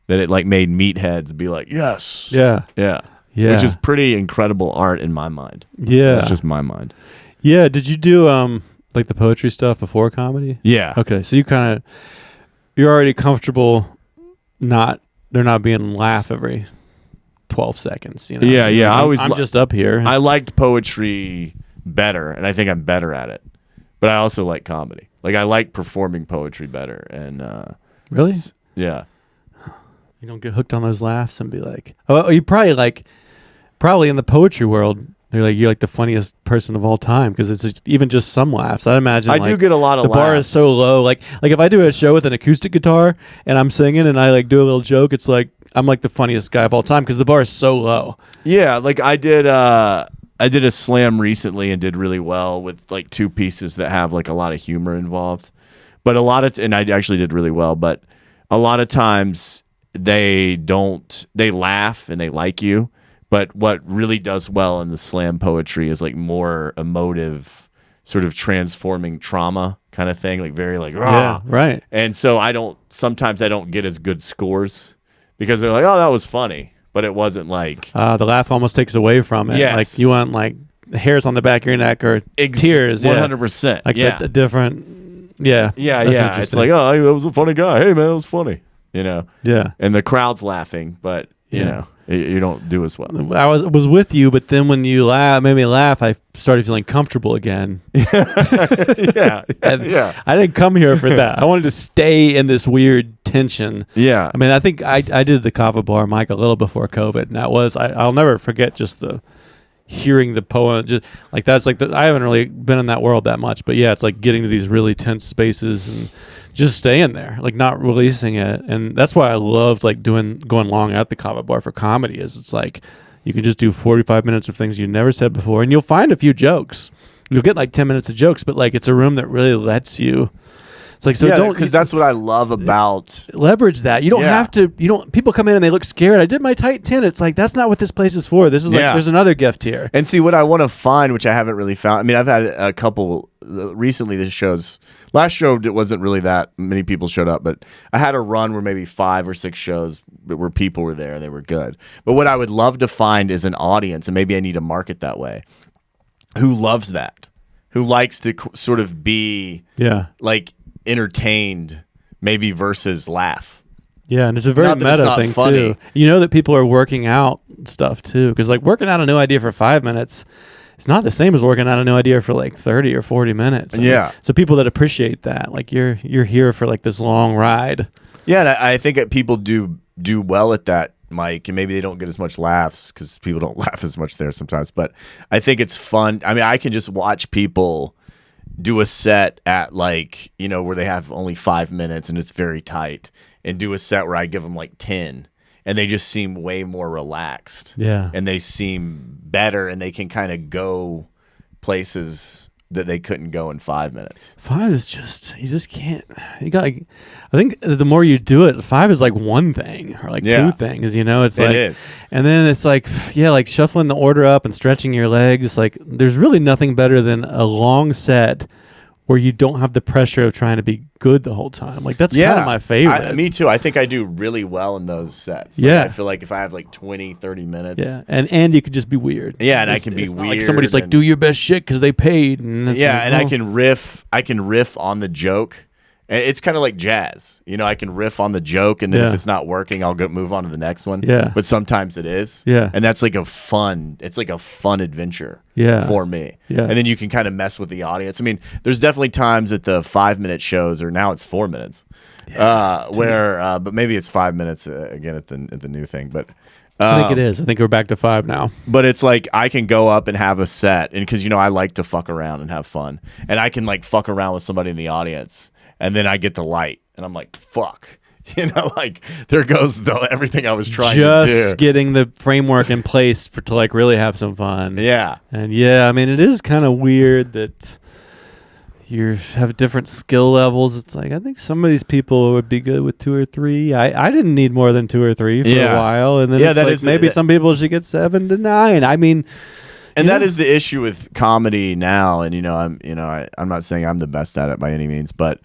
that it like made meatheads be like yes, which is pretty incredible art in my mind. It's just my mind. Did you do like the poetry stuff before comedy? Okay, so you're already comfortable there not being laugh every 12 seconds, I'm just up here. I liked poetry better, and I think I'm better at it, but I also like comedy. Like I like performing poetry better. And really, you don't get hooked on those laughs and be like, you probably in the poetry world they're like, you're like the funniest person of all time, because it's even just some laughs. I imagine I do get a lot of the laughs. bar is so low, like if I do a show with an acoustic guitar and I'm singing and I like do a little joke, it's like I'm like the funniest guy of all time because the bar is so low. Like I did a slam recently and did really well with like two pieces that have like a lot of humor involved, but and I actually did really well, but a lot of times they laugh and they like you, but what really does well in the slam poetry is like more emotive, sort of transforming trauma kind of thing, like very like rah. Right. And so sometimes I don't get as good scores because they're like, oh, that was funny, but it wasn't like the laugh almost takes away from it. Yes. Like you want like the hairs on the back of your neck or tears. 100%. Like a different. Yeah. It's like, oh, that was a funny guy. Hey man, that was funny. Yeah. And the crowd's laughing, but you know, you don't do as well. I was with you, but then when you made me laugh, I started feeling comfortable again. Yeah. I didn't come here for that. I wanted to stay in this weird tension. Yeah. I mean, I think I did the Kava Bar mic a little before COVID, and that was I'll never forget just the hearing the poem. Just like that's like I haven't really been in that world that much, but yeah, it's like getting to these really tense spaces and just staying there, like not releasing it. And that's why I loved like going long at the Kava Bar for comedy. Is it's like you can just do 45 minutes of things you never said before, and you'll find a few jokes. You'll get like 10 minutes of jokes, but like it's a room that really lets you. It's like, so don't, because that's what I love about leverage that. You don't have to. People come in and they look scared. I did my tight 10. It's like that's not what this place is for. This is like there's another gift here. And see what I want to find, which I haven't really found. I mean, I've had a couple recently. The shows. Last show it wasn't really that many people showed up, but I had a run where maybe 5 or 6 shows where people were there and they were good. But what I would love to find is an audience, and maybe I need to market that way, who loves that, who likes to sort of be like entertained, maybe versus laugh. Yeah, and it's a very meta thing funny. Too. You know that people are working out stuff too, because like working out a new idea for 5 minutes. It's not the same as working out a new idea for like 30 or 40 minutes. So people that appreciate that, like you're here for like this long ride. Yeah, and I think that people do well at that, Mike, and maybe they don't get as much laughs because people don't laugh as much there sometimes. But I think it's fun. I mean, I can just watch people do a set at like, where they have only 5 minutes and it's very tight, and do a set where I give them like 10. And they just seem way more relaxed. Yeah. And they seem better, and they can kind of go places that they couldn't go in 5 minutes. 5 is just, you just can't. You got. Like, I think the more you do it, 5 is like one thing or like two things. You know, it's like It is. And then it's like, yeah, like shuffling the order up and stretching your legs. Like, there's really nothing better than a long set where you don't have the pressure of trying to be good the whole time. Like, that's kind of my favorite. Me too. I think I do really well in those sets. Like, Yeah. I feel like if I have like 20, 30 minutes. Yeah, and you could just be weird. Yeah, and I can be it's not weird. like somebody's like, do your best shit because they paid. And it's Yeah, like, and well, I can riff on the joke. It's kind of like jazz. You know, I can riff on the joke, and then if it's not working, I'll move on to the next one. Yeah. But sometimes it is. Yeah. And that's like it's like a fun adventure for me. Yeah. And then you can kind of mess with the audience. I mean, there's definitely times at the 5-minute shows, or now it's 4 minutes, where, but maybe it's 5 minutes again at the new thing. But I think it is. I think we're back to 5 now. but it's like I can go up and have a set, and because I like to fuck around and have fun, and I can like fuck around with somebody in the audience, and then I get the light, and I'm like, fuck, like there goes everything I was trying to do. Just getting the framework in place to like really have some fun. Yeah, And yeah, I mean, it is kind of weird that you have different skill levels. It's like, I think some of these people would be good with 2 or 3. I didn't need more than 2 or 3 for a while, and then it's like maybe some people should get 7 to 9. I mean, and that is the issue with comedy now. And I'm not saying I'm the best at it by any means, but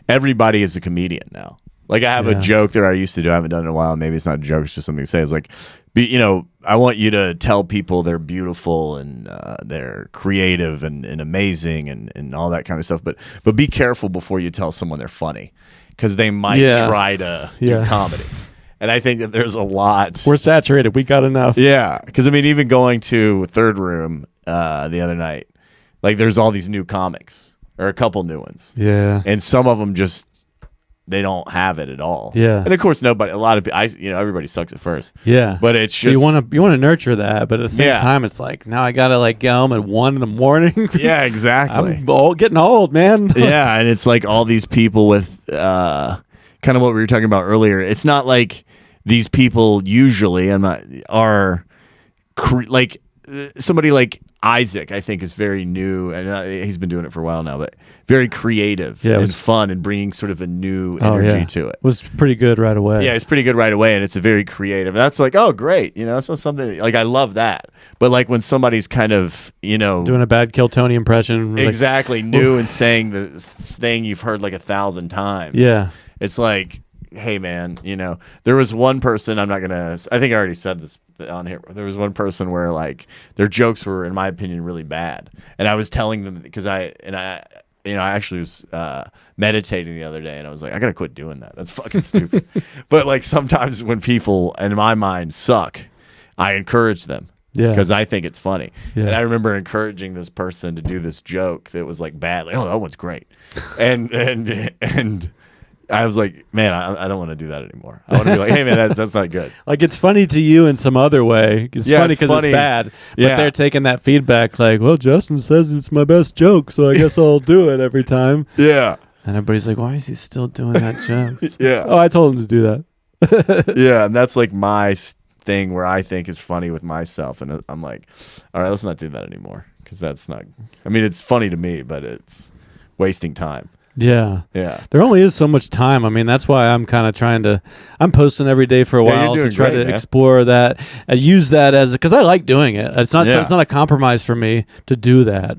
everybody is a comedian now. Like, I have a joke that I used to do, I haven't done in a while. Maybe it's not a joke, it's just something to say. It's like, I want you to tell people they're beautiful and they're creative and amazing and all that kind of stuff. But be careful before you tell someone they're funny, because they might try to do comedy. And I think that there's a lot. we're saturated. We got enough. Yeah, because I mean, even going to Third Room the other night, like there's all these new comics, or a couple new ones. Yeah. And some of them just, they don't have it at all. Yeah. And of course, a lot of people, everybody sucks at first. Yeah. But it's So just, you want to nurture that, but at the same time, it's like, now I gotta like get home at 1 in the morning. yeah, exactly. I'm getting old, man. Yeah, and it's like all these people with kind of what we were talking about earlier. It's not like these people usually like somebody like Isaac, I think, is very new, and he's been doing it for a while now, but very creative and fun, and bringing sort of a new energy to it. Was pretty good right away. Yeah, it's pretty good right away, and it's a very creative. That's like, oh, great, so something like I love that. But like when somebody's kind of doing a bad Kill Tony impression, exactly, new and saying the thing you've heard like 1,000 times. Yeah, it's like, hey man, there was one person, I think I already said this on here. There was one person where like their jokes were, in my opinion, really bad, and I was telling them, because I actually was meditating the other day, and I was like, I gotta quit doing that. That's fucking stupid. But like sometimes when people, in my mind, suck, I encourage them. Yeah, because I think it's funny. Yeah. And I remember encouraging this person to do this joke that was like bad. Like, oh, that one's great, and I was like, man, I don't want to do that anymore. I want to be like, hey, man, that's not good. Like, it's funny to you in some other way. It's funny because it's bad. But they're taking that feedback like, well, Justin says it's my best joke, so I guess I'll do it every time. Yeah. And everybody's like, why is he still doing that joke? Yeah. Oh, I told him to do that. Yeah, and that's like my thing where I think it's funny with myself. And I'm like, all right, let's not do that anymore, because that's not, I mean, it's funny to me, but it's wasting time. Yeah. Yeah. There only is so much time. I mean, that's why I'm kind of I'm posting every day for a while to try to explore that and use that because I like doing it. It's not a compromise for me to do that.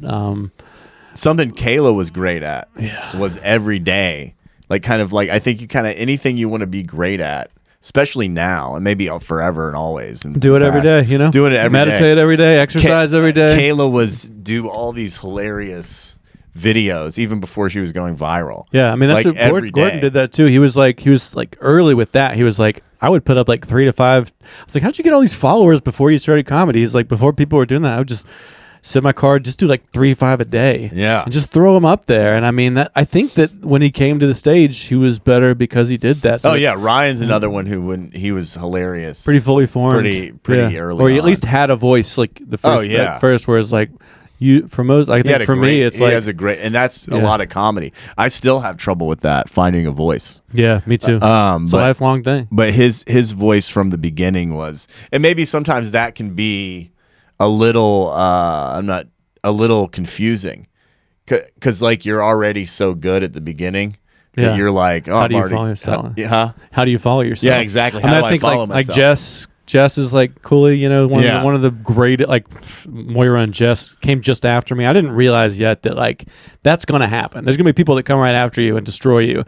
Something Kayla was great at was every day. Like, kind of like, I think you kind of, anything you want to be great at, especially now and maybe forever and always. And do it every day, Doing it every day. Meditate every day, exercise every day. Kayla was do all these hilarious videos even before she was going viral. Yeah, I mean, that's like what Gordon did that too. He was like early with that. He was like, I would put up like 3 to 5. I was like, how'd you get all these followers before you started comedy? He's like, before people were doing that, I would just sit in my car, just do like 3-5 a day. Yeah, and just throw them up there. And I mean, I think that when he came to the stage, he was better because he did that. So Ryan's another one who he was hilarious, pretty fully formed, pretty early, or he at least had a voice like the first. At first, where it's like. For me, it's like, he has a great, and that's a lot of comedy. I still have trouble with that, finding a voice. Yeah, me too. It's a lifelong thing. But his voice from the beginning was, and maybe sometimes that can be a little, a little confusing, because like you're already so good at the beginning that Yeah. you're like, oh, How I'm do you already, follow yourself? How do you follow yourself? Yeah, exactly. I mean, How I do I think follow like myself? Jess is like Cooley, you know, Yeah. one of the great, like Moira and Jess came just after me. I didn't realize yet that like that's going to happen. There's going to be people that come right after you and destroy you.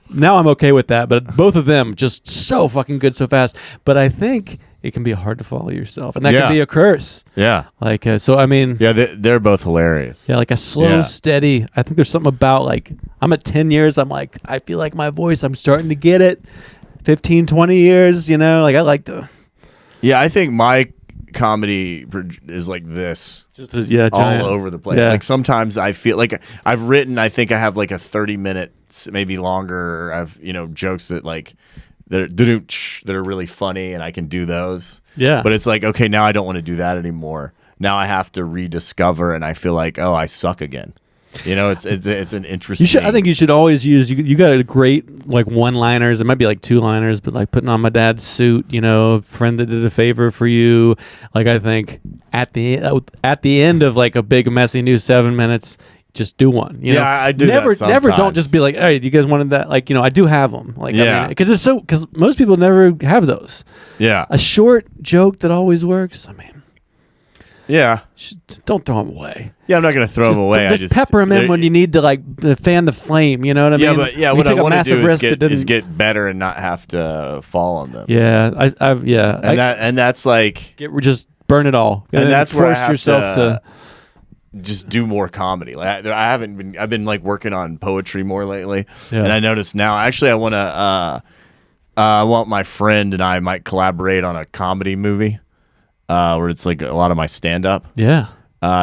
Now I'm okay with that, but both of them just so fucking good so fast. But I think it can be hard to follow yourself, and that can be a curse. Yeah. Like so, I mean, Yeah, they're both hilarious. yeah, like a slow, steady. I think there's something about like I'm at 10 years. I'm like I feel like my voice. I'm starting to get it. 15, 20 years. You know, like I like to. Yeah, I think my comedy is like this. Just all all over the place. Yeah. Like sometimes I feel like I've written, I think I have like a 30 minutes, maybe longer. I've, jokes that like that are really funny and I can do those. Yeah. But it's like, okay, now I don't want to do that anymore. Now I have to rediscover and I feel like, oh, I suck again. It's an interesting. I think you should always use. You got a great like one-liners. It might be like two-liners, but like putting on my dad's suit. A friend that did a favor for you. Like I think at the end of like a big messy new 7 minutes, just do one. I do. Never sometimes. don't just be like, hey, you guys wanted that? Like I do have them. Like because most people never have those. Yeah. A short joke that always works. I mean. Yeah. Don't throw them away. Yeah, I'm not going to throw them away. Just pepper them in when you need to like fan the flame. You know what I mean? What I want to do is get better and not have to fall on them. Yeah, And that's like just burn it all. And that's where I force have yourself to just do more comedy. Like I've been like working on poetry more lately, Yeah. and I noticed now. Actually, I want my friend and I might collaborate on a comedy movie. Where it's like a lot of my stand-up. Yeah.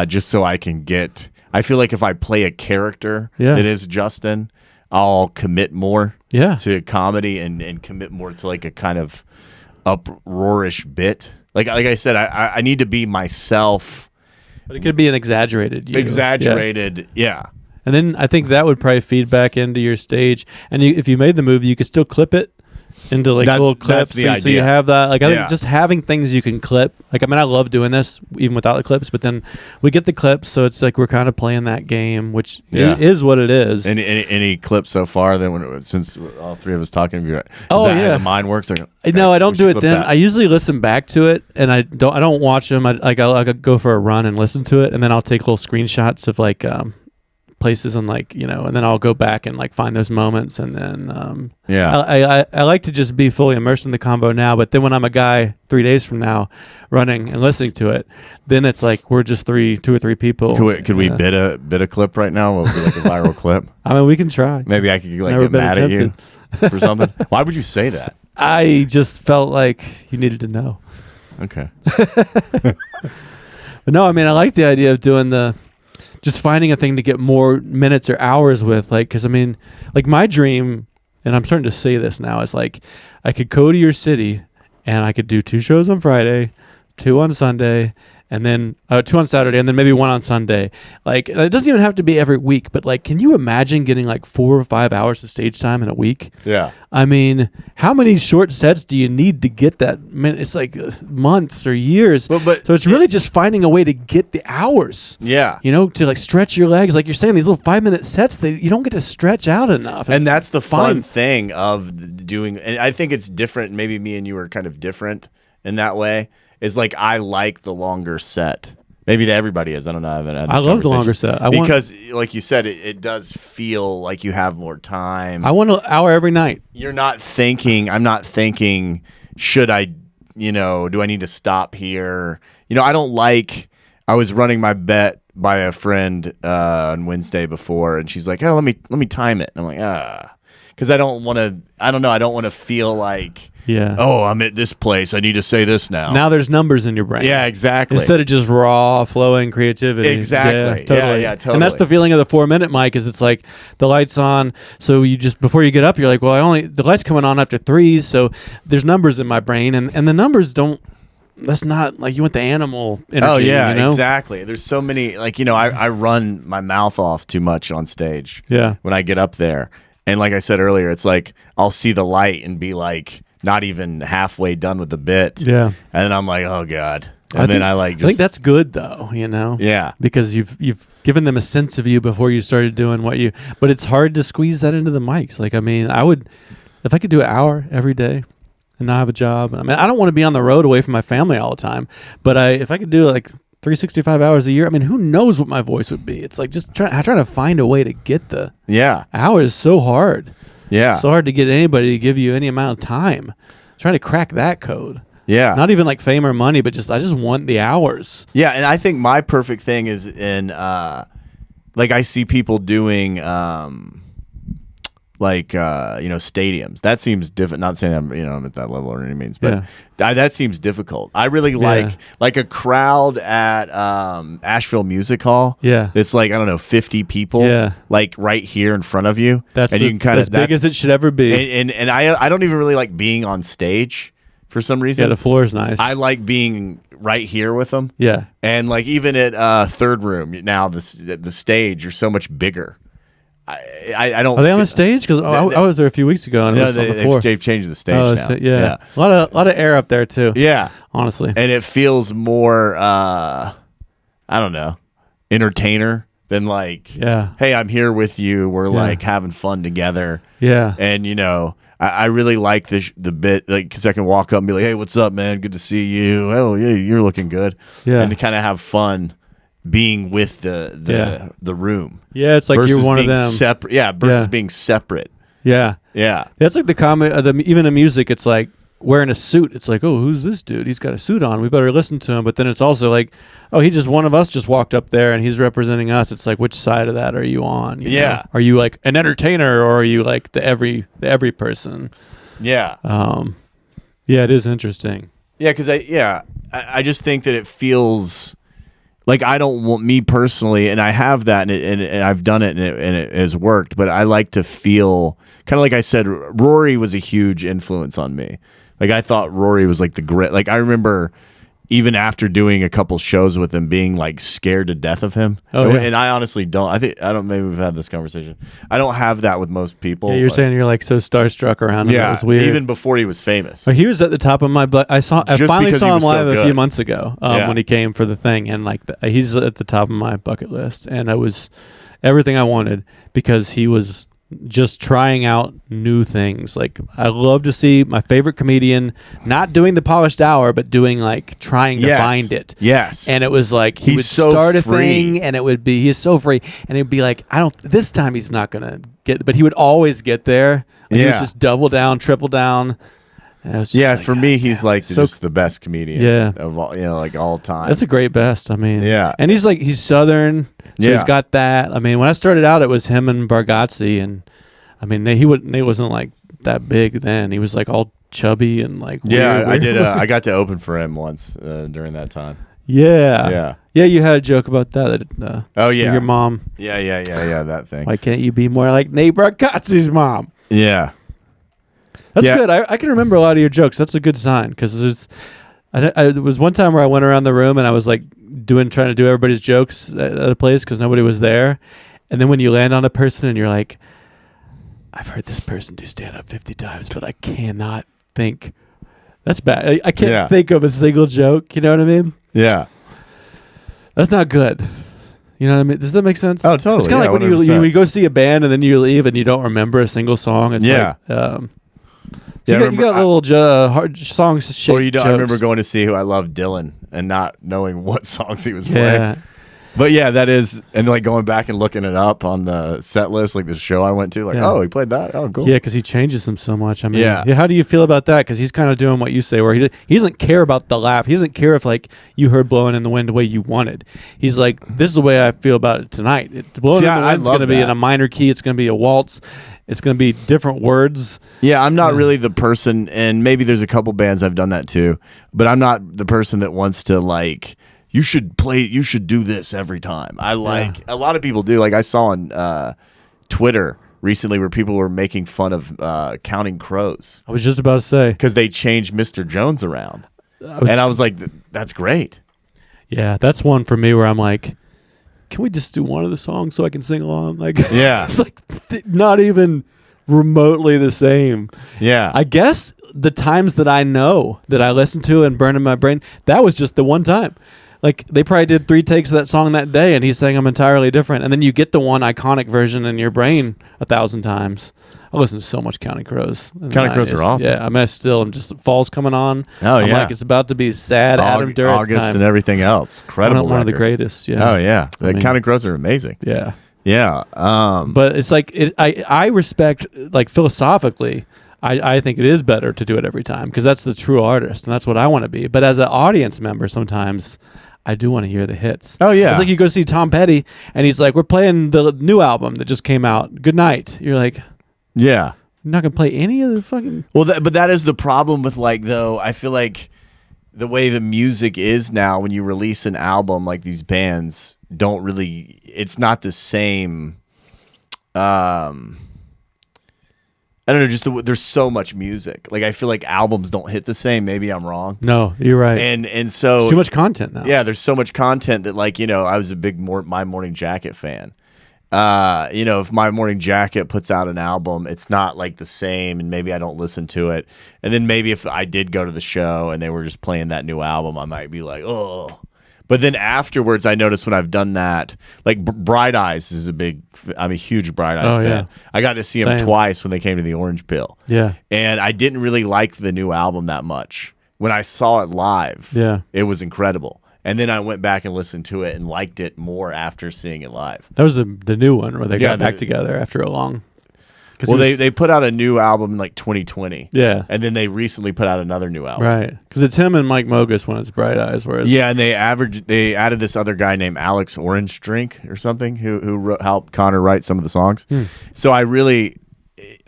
Just so I can get... I feel like if I play a character Yeah. that is Justin, I'll commit more Yeah. to comedy and commit more to like a kind of uproarish bit. Like I said, I need to be myself. But it could be an exaggerated you. Exaggerated, yeah. And then I think that would probably feed back into your stage. And if you made the movie, you could still clip it into like little clips. That's the idea. So you have that. Like I think just having things you can clip. Like I mean, I love doing this even without the clips. But then we get the clips, so it's like we're kind of playing that game, which is what it is. Any clips so far? Then since all three of us talking, is that Oh, how yeah. the mind works? Like, No, I don't do it then. That. I usually listen back to it, and I don't watch them. I'll go for a run and listen to it, and then I'll take little screenshots of like places and like and then I'll go back and like find those moments, and then I like to just be fully immersed in the combo now. But then when I'm a guy 3 days from now running and listening to it, then it's like we're just two or three people. Could we bid a clip right now? What would be like a viral clip? I mean, we can try. Maybe I could like Never get been mad attempted. at you for something. Why would you say that? I just felt like you needed to know. Okay. But no, I mean, I like the idea of doing just finding a thing to get more minutes or hours with. Like, because I mean, like my dream, and I'm starting to say this now, is like I could go to your city and I could do 2 shows on Friday, 2 on Sunday, and then 2 on Saturday, and then maybe 1 on Sunday. Like, it doesn't even have to be every week, but like, can you imagine getting like 4 or 5 hours of stage time in a week? Yeah. I mean, how many short sets do you need to get that? It's like months or years. But so it's really just finding a way to get the hours. Yeah. To like stretch your legs. Like you're saying, these little 5-minute sets, you don't get to stretch out enough. And that's the fun thing of doing. And I think it's different. Maybe me and you are kind of different in that way. Is like I like the longer set. Maybe that everybody is. I don't know. I love the longer set. Because, like you said, it does feel like you have more time. I want an hour every night. You're not thinking. I'm not thinking. Should I? Do I need to stop here? I don't like. I was running my bet by a friend on Wednesday before, and she's like, "Oh, let me time it." And I'm like, because I don't want to. I don't know. I don't want to feel like. Yeah. Oh, I'm at this place. I need to say this now. Now there's numbers in your brain. Yeah, exactly. Instead of just raw flowing creativity. Exactly. Yeah, totally. Yeah, totally. And that's the feeling of the 4-minute mic. Is it's like the lights on, so you just before you get up, you're like, well, the light's coming on after 3, so there's numbers in my brain, and the numbers don't. That's not like you want the animal energy. Oh yeah, exactly. There's so many I run my mouth off too much on stage. Yeah. When I get up there, and like I said earlier, it's like I'll see the light and be like. Not even halfway done with the bit. Yeah. And then I'm like, oh, God. And then I like just, I think that's good though, you know? yeah. Because you've given them a sense of you before you started doing but it's hard to squeeze that into the mics. Like, I mean, if I could do an hour every day and not have a job, I mean, I don't want to be on the road away from my family all the time, but if I could do like 365 hours a year, I mean, who knows what my voice would be? It's like just trying to find a way to get the hours is so hard. Yeah. So hard to get anybody to give you any amount of time. Trying to crack that code. Yeah. Not even like fame or money, but I just want the hours. Yeah, and I think my perfect thing is in like I see people doing stadiums. That seems different. Not saying I'm at that level or any means, but that seems difficult. I really like a crowd at Asheville Music Hall. Yeah, it's like, I don't know, 50 people. Yeah, like right here in front of you. You can kind of as big as it should ever be. And I don't even really like being on stage for some reason. Yeah, the floor is nice. I like being right here with them. Yeah, and like even at Third Room now, the stage, you're so much bigger. I don't. Are they on the stage? Because I was there a few weeks ago and it was on the floor. They've changed the stage now. Yeah, a lot of air up there too. Yeah, honestly, and it feels more. I don't know, entertainer than like. Hey, I'm here with you. We're like having fun together. Yeah, and I really like the bit, like, because I can walk up and be like, "Hey, what's up, man? Good to see you. Oh, yeah, you're looking good." Yeah, and to kind of have fun being with the room. Yeah, it's like you're one of them. Versus being separate. Yeah, yeah. That's like the comment. Even in music, it's like wearing a suit. It's like, oh, who's this dude? He's got a suit on. We better listen to him. But then it's also like, oh, he's just one of us. Just walked up there and he's representing us. It's like, which side of that are you on? You know? Are you like an entertainer or are you like the every person? Yeah. Yeah, it is interesting. Yeah, because I just think that it feels. Like, I don't want, me personally, and I have that, and I've done it, and it has worked, but I like to feel, kind of like I said, Rory was a huge influence on me. Like, I thought Rory was like the grit. Like, I remember even after doing a couple shows with him, being like scared to death of him. Oh, yeah. And I honestly don't. Maybe we've had this conversation. I don't have that with most people. Yeah, you're saying you're like so starstruck around him. Yeah, it was weird. Even before he was famous. He was at the top of my I finally saw him live a few months ago when he came for the thing, and like he's at the top of my bucket list, and it was everything I wanted because he was just trying out new things. Like, I love to see my favorite comedian not doing the polished hour, but doing like trying to find it. Yes. And it was like he would start a thing and it would be, he's so free, and it'd be like, this time he's not gonna get, but he would always get there. Like, he would just double down, triple down. For me, he's like just the best comedian of all, like all time. That's a great best. I mean, and he's Southern, so he's got that. I mean, when I started out, it was him and Bargatze, and I mean, they wasn't like that big then. He was like all chubby and like weird. I did. I got to open for him once during that time. Yeah. You had a joke about that. Your mom. Yeah. That thing. Why can't you be more like Nate Bargatze's mom? Yeah. That's good. I can remember a lot of your jokes. That's a good sign because there was one time where I went around the room and I was like trying to do everybody's jokes at a place because nobody was there, and then when you land on a person and you're like, I've heard this person do stand up 50 times, but I cannot think. That's bad. I can't think of a single joke. You know what I mean? Yeah. That's not good. You know what I mean? Does that make sense? Oh, totally. It's kind of like when you go see a band and then you leave and you don't remember a single song. It's like, you got little hard songs. Or I remember going to see who I love, Dylan, and not knowing what songs he was playing. But that is, and like going back and looking it up on the set list, like this show I went to, like, oh, he played that. Oh, cool. Yeah, because he changes them so much. I mean, how do you feel about that? Because he's kind of doing what you say, where he doesn't care about the laugh. He doesn't care if like you heard "Blowing in the Wind" the way you wanted. He's like, this is the way I feel about it tonight. "Blowing in the Wind" is going to be in a minor key. It's going to be a waltz. It's going to be different words. Yeah, I'm not really the person, and maybe there's a couple bands I've done that too, but I'm not the person that wants to like, you should do this every time. A lot of people do. Like I saw on Twitter recently where people were making fun of Counting Crows. I was just about to say. Because they changed Mr. Jones around. I was like, that's great. Yeah, that's one for me where I'm like, can we just do one of the songs so I can sing along? Like, yeah, it's like not even remotely the same. Yeah, I guess the times that I know that I listened to and burned in my brain, that was just the one time. Like, they probably did 3 takes of that song that day, and he's saying I'm entirely different. And then you get the one iconic version in your brain 1,000 times. I listen to so much Counting Crows. Counting Crows are awesome. Yeah, I mean, I'm just fall's coming on. Oh, I'm yeah. like, it's about to be sad Adam Duritz August time. and everything else. Incredible. One of the record. greatest. Yeah. Oh, yeah. The I mean, Counting Crows are amazing. Yeah. Yeah. But it's like, I respect, like, philosophically, I think it is better to do it every time because that's the true artist and that's what I want to be. But as an audience member, sometimes I do want to hear the hits. Oh, yeah. It's like you go see Tom Petty and he's like, we're playing the new album that just came out. Good night. You're like, Yeah. you're not going to play any of the fucking... Well, but that is the problem with, like, though, I feel like the way the music is now, when you release an album, like, these bands don't really, it's not the same, I don't know, just there's so much music. Like, I feel like albums don't hit the same. Maybe I'm wrong. No, you're right. And so... There's too much content now. Yeah, there's so much content that, like, I was a big My Morning Jacket fan. If My Morning Jacket puts out an album, it's not like the same, and maybe I don't listen to it. And then maybe if I did go to the show and they were just playing that new album, I might be like, oh. But then afterwards, I noticed when I've done that, like Bright Eyes is I'm a huge Bright Eyes fan. Yeah. I got to see them twice when they came to the Orange Peel. Yeah. And I didn't really like the new album that much. When I saw it live, it was incredible. And then I went back and listened to it and liked it more after seeing it live. That was the new one where they got back together after a long... Well, they put out a new album in like 2020. Yeah. And then they recently put out another new album. Right. Because it's him and Mike Mogus when it's Bright Eyes. Whereas Yeah, and they added this other guy named Alex Orange Drink or something who helped Connor write some of the songs. So I really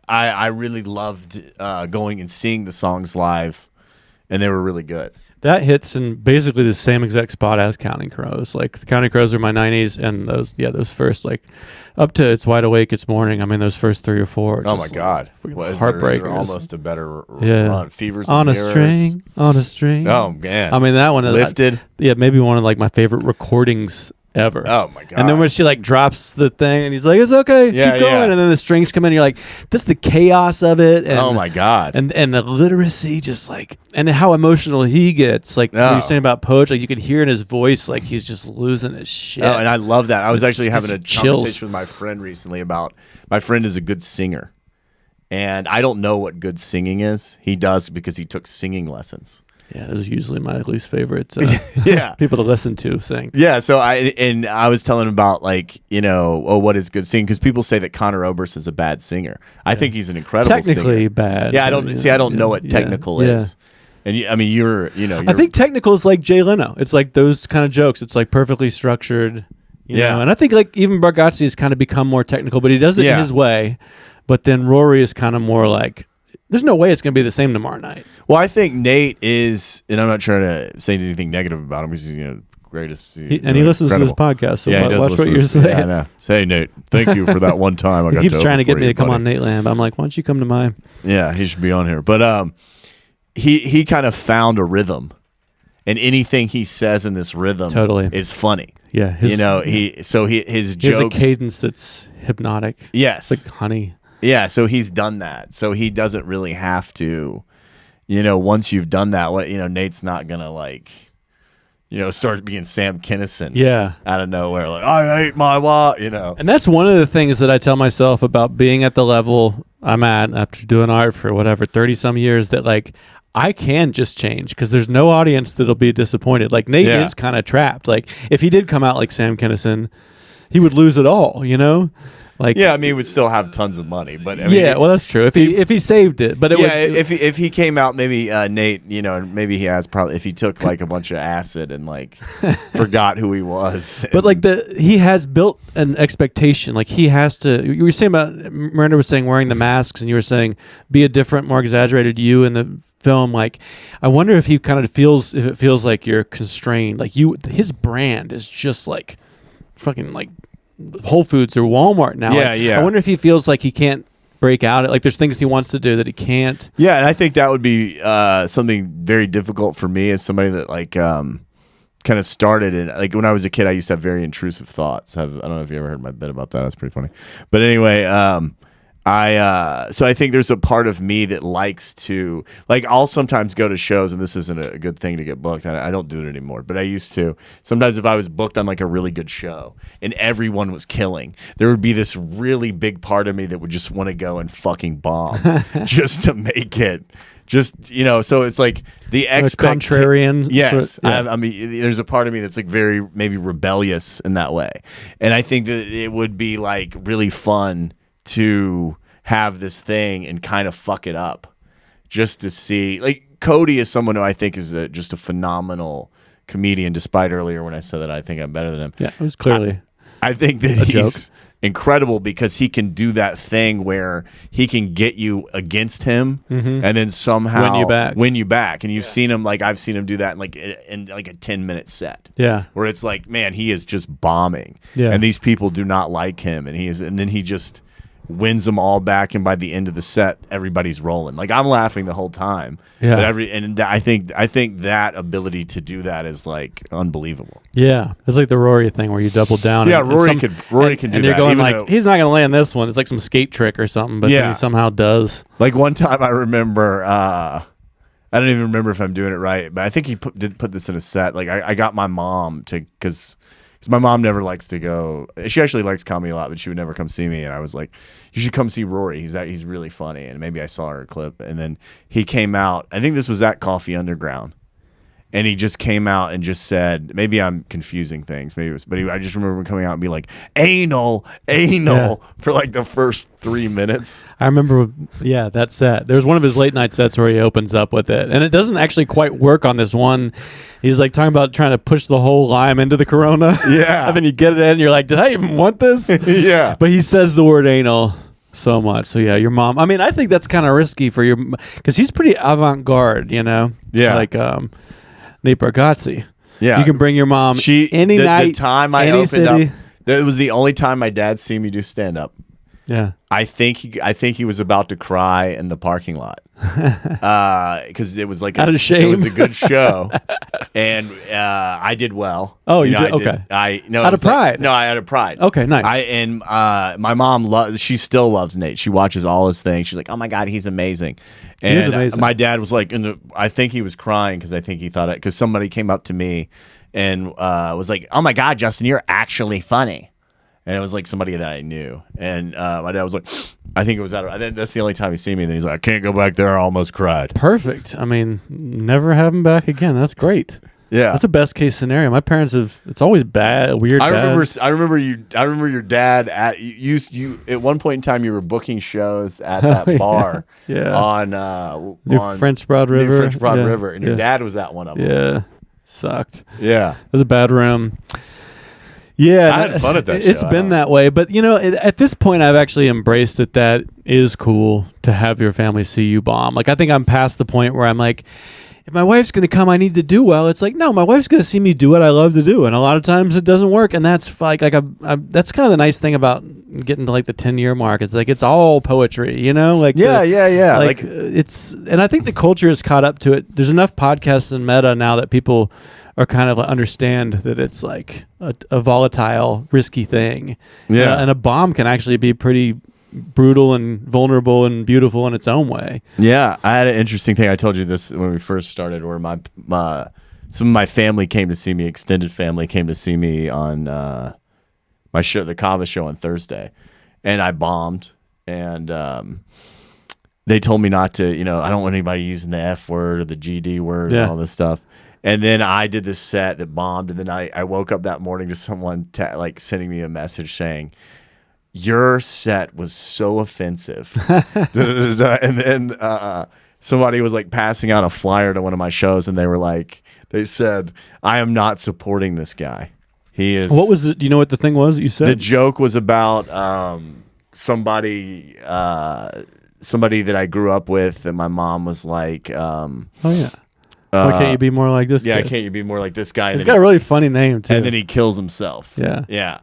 loved going and seeing the songs live, and they were really good. That hits in basically the same exact spot as Counting Crows. Like, the Counting Crows are my 90s, and those first, like, up to It's Wide Awake, It's Morning. I mean, those first 3 or 4. Oh, my God. Heartbreakers. Almost a better run. Fevers on and a Mirrors. On a String. Oh, man. I mean, that one. Lifted. Maybe one of, like, my favorite recordings ever. Oh, my God. And then when she, like, drops the thing and he's like, it's okay, keep going. Yeah. And then the strings come in and you're like, this is the chaos of it. And, oh, my God. And the literacy, just like, and how emotional he gets. Like, what you're saying about Poach, like, you could hear in his voice, like, he's just losing his shit. Oh, and I love that. I was actually having a chills. conversation with my friend recently about, my friend is a good singer. And I don't know what good singing is. He does because he took singing lessons. Yeah, those are usually my least favorite people to listen to sing. Yeah, so I was telling him about, like, what is good singing, because people say that Conor Oberst is a bad singer. I think he's an incredible singer. Technically bad. Yeah, I don't know what technical is. And you're I think technical is like Jay Leno. It's like those kind of jokes. It's like perfectly structured. You know? And I think, like, even Bargatze has kind of become more technical, but he does it in his way. But then Rory is kind of more like, there's no way it's going to be the same tomorrow night. Well, I think Nate is, and I'm not trying to say anything negative about him, because he's greatest. He listens to this podcast, so he does watch what you're Yeah, saying. I know. Say, Nate, thank you for that one time. He keeps trying to get me to come on Nate Lamb. I'm like, why don't you come to mine? Yeah, he should be on here. But he kind of found a rhythm, and anything he says in this rhythm is funny. Yeah, his jokes. He has a cadence that's hypnotic. Yes, it's like honey. Yeah, so he's done that. So he doesn't really have to, once you've done that, Nate's not going to, like, start being Sam Kinison out of nowhere. Like, I hate my wife, And that's one of the things that I tell myself about being at the level I'm at after doing art for 30-some years, that, like, I can just change, because there's no audience that'll be disappointed. Like, Nate is kind of trapped. Like, if he did come out like Sam Kinison, he would lose it all, Like, yeah, I mean, he would still have tons of money, but I mean, well, that's true. If he saved it, but if he came out, maybe Nate, and maybe he has probably, if he took like a bunch of acid and like forgot who he was. But like he has built an expectation. Like, he has to. You were saying about, Miranda was saying wearing the masks, and you were saying be a different, more exaggerated you in the film. Like, I wonder if he kind of feels like you're constrained. Like, his brand is just like fucking like Whole Foods or Walmart now. Yeah. I wonder if he feels like he can't break out. Like, there's things he wants to do that he can't. Yeah, and I think that would be something very difficult for me as somebody that, like, kind of started in, like, when I was a kid, I used to have very intrusive thoughts. I don't know if you ever heard my bit about that. That's pretty funny. But anyway, So I think there's a part of me that likes to, like, I'll sometimes go to shows, and this isn't a good thing to get booked. I don't do it anymore, but I used to. Sometimes if I was booked on like a really good show and everyone was killing, there would be this really big part of me that would just want to go and fucking bomb just to make it. Just, so it's like the contrarian. Yes. Yeah. I mean, there's a part of me that's like very maybe rebellious in that way. And I think that it would be like really fun to have this thing and kind of fuck it up just to see. Like, Cody is someone who I think is just a phenomenal comedian, despite earlier when I said that I think I'm better than him. Yeah, it was clearly I think that he's incredible because he can do that thing where he can get you against him and then somehow win you back. And you've seen him, like I've seen him do that in like a 10-minute set. Yeah. Where it's like, man, he is just bombing. Yeah. And these people do not like him, and then he just wins them all back, and by the end of the set everybody's rolling. Like, I'm laughing the whole time. Yeah. But I think that ability to do that is like unbelievable. Yeah. It's like the Rory thing where you double down. Yeah, Rory can do that. And you're going like, though, he's not going to land this one. It's like some skate trick or something, but then he somehow does. Like, one time I remember, I don't even remember if I'm doing it right, but I think he did put this in a set. Like, I got my mom to, because my mom never likes to go. She actually likes comedy a lot, but she would never come see me. And I was like, you should come see Rory. He's really funny. And maybe I saw her clip. And then he came out. I think this was at Coffee Underground. And he just came out and just said, maybe I'm confusing things. Maybe it was, but I just remember him coming out and be like, anal for like the first 3 minutes. I remember, that set. There's one of his late night sets where he opens up with it. And it doesn't actually quite work on this one. He's like talking about trying to push the whole lime into the Corona. Yeah. And then you get it in and you're like, did I even want this? Yeah. But he says the word anal so much. So yeah, your mom. I mean, I think that's kind of risky for your, because he's pretty avant-garde, Yeah. Like Nate Bargatze. Yeah. You can bring your mom any night. The time I opened city. up, that was the only time my dad seen me do stand-up. Yeah. I think he was about to cry in the parking lot because it was like out of shame. It was a good show, and I did well. Oh, you did? Okay. Out of pride. Out of pride. Okay, nice. My mom she still loves Nate. She watches all his things. She's like, oh my god, he's amazing. And he is amazing. My dad was like, I think he was crying because I think he thought it because somebody came up to me and was like, oh my god, Justin, you're actually funny. And it was like somebody that I knew. And my dad was like, I think it was that's the only time he's seen me. And then he's like, I can't go back there. I almost cried. Perfect. I mean, never have him back again. That's great. Yeah. That's a best case scenario. My parents it's always bad, weird. I remember your dad at you at one point in time you were booking shows at that bar on French Broad River. And your dad was at one of them. Yeah. Sucked. Yeah. It was a bad room. Yeah, I had fun at that show. It's been that way, but at this point, I've actually embraced it. That is cool to have your family see you bomb. Like, I think I'm past the point where I'm like, if my wife's going to come, I need to do well. It's like, no, my wife's going to see me do what I love to do, and a lot of times it doesn't work, and that's like that's kind of the nice thing about getting to like the 10-year mark. Is like it's all poetry, Like yeah. Like it's, and I think the culture has caught up to it. There's enough podcasts and meta now that people are kind of understand that it's like a volatile, risky thing. Yeah. And a bomb can actually be pretty brutal and vulnerable and beautiful in its own way. Yeah. I had an interesting thing. I told you this when we first started where some of my family came to see me, extended family came to see me on my show, the Kava show on Thursday. And I bombed. And they told me not to, I don't want anybody using the F word or the GD word and all this stuff. And then I did this set that bombed, and then I woke up that morning to someone sending me a message saying, your set was so offensive. And then somebody was like passing out a flyer to one of my shows, and they said, I am not supporting this guy. He is. What was it? Do you know what the thing was that you said? The joke was about somebody that I grew up with, and my mom was like, oh yeah. Why can't you be more like this guy? kid? Can't you be more like this guy? He's got a really funny name, too. And then he kills himself. Yeah. Yeah.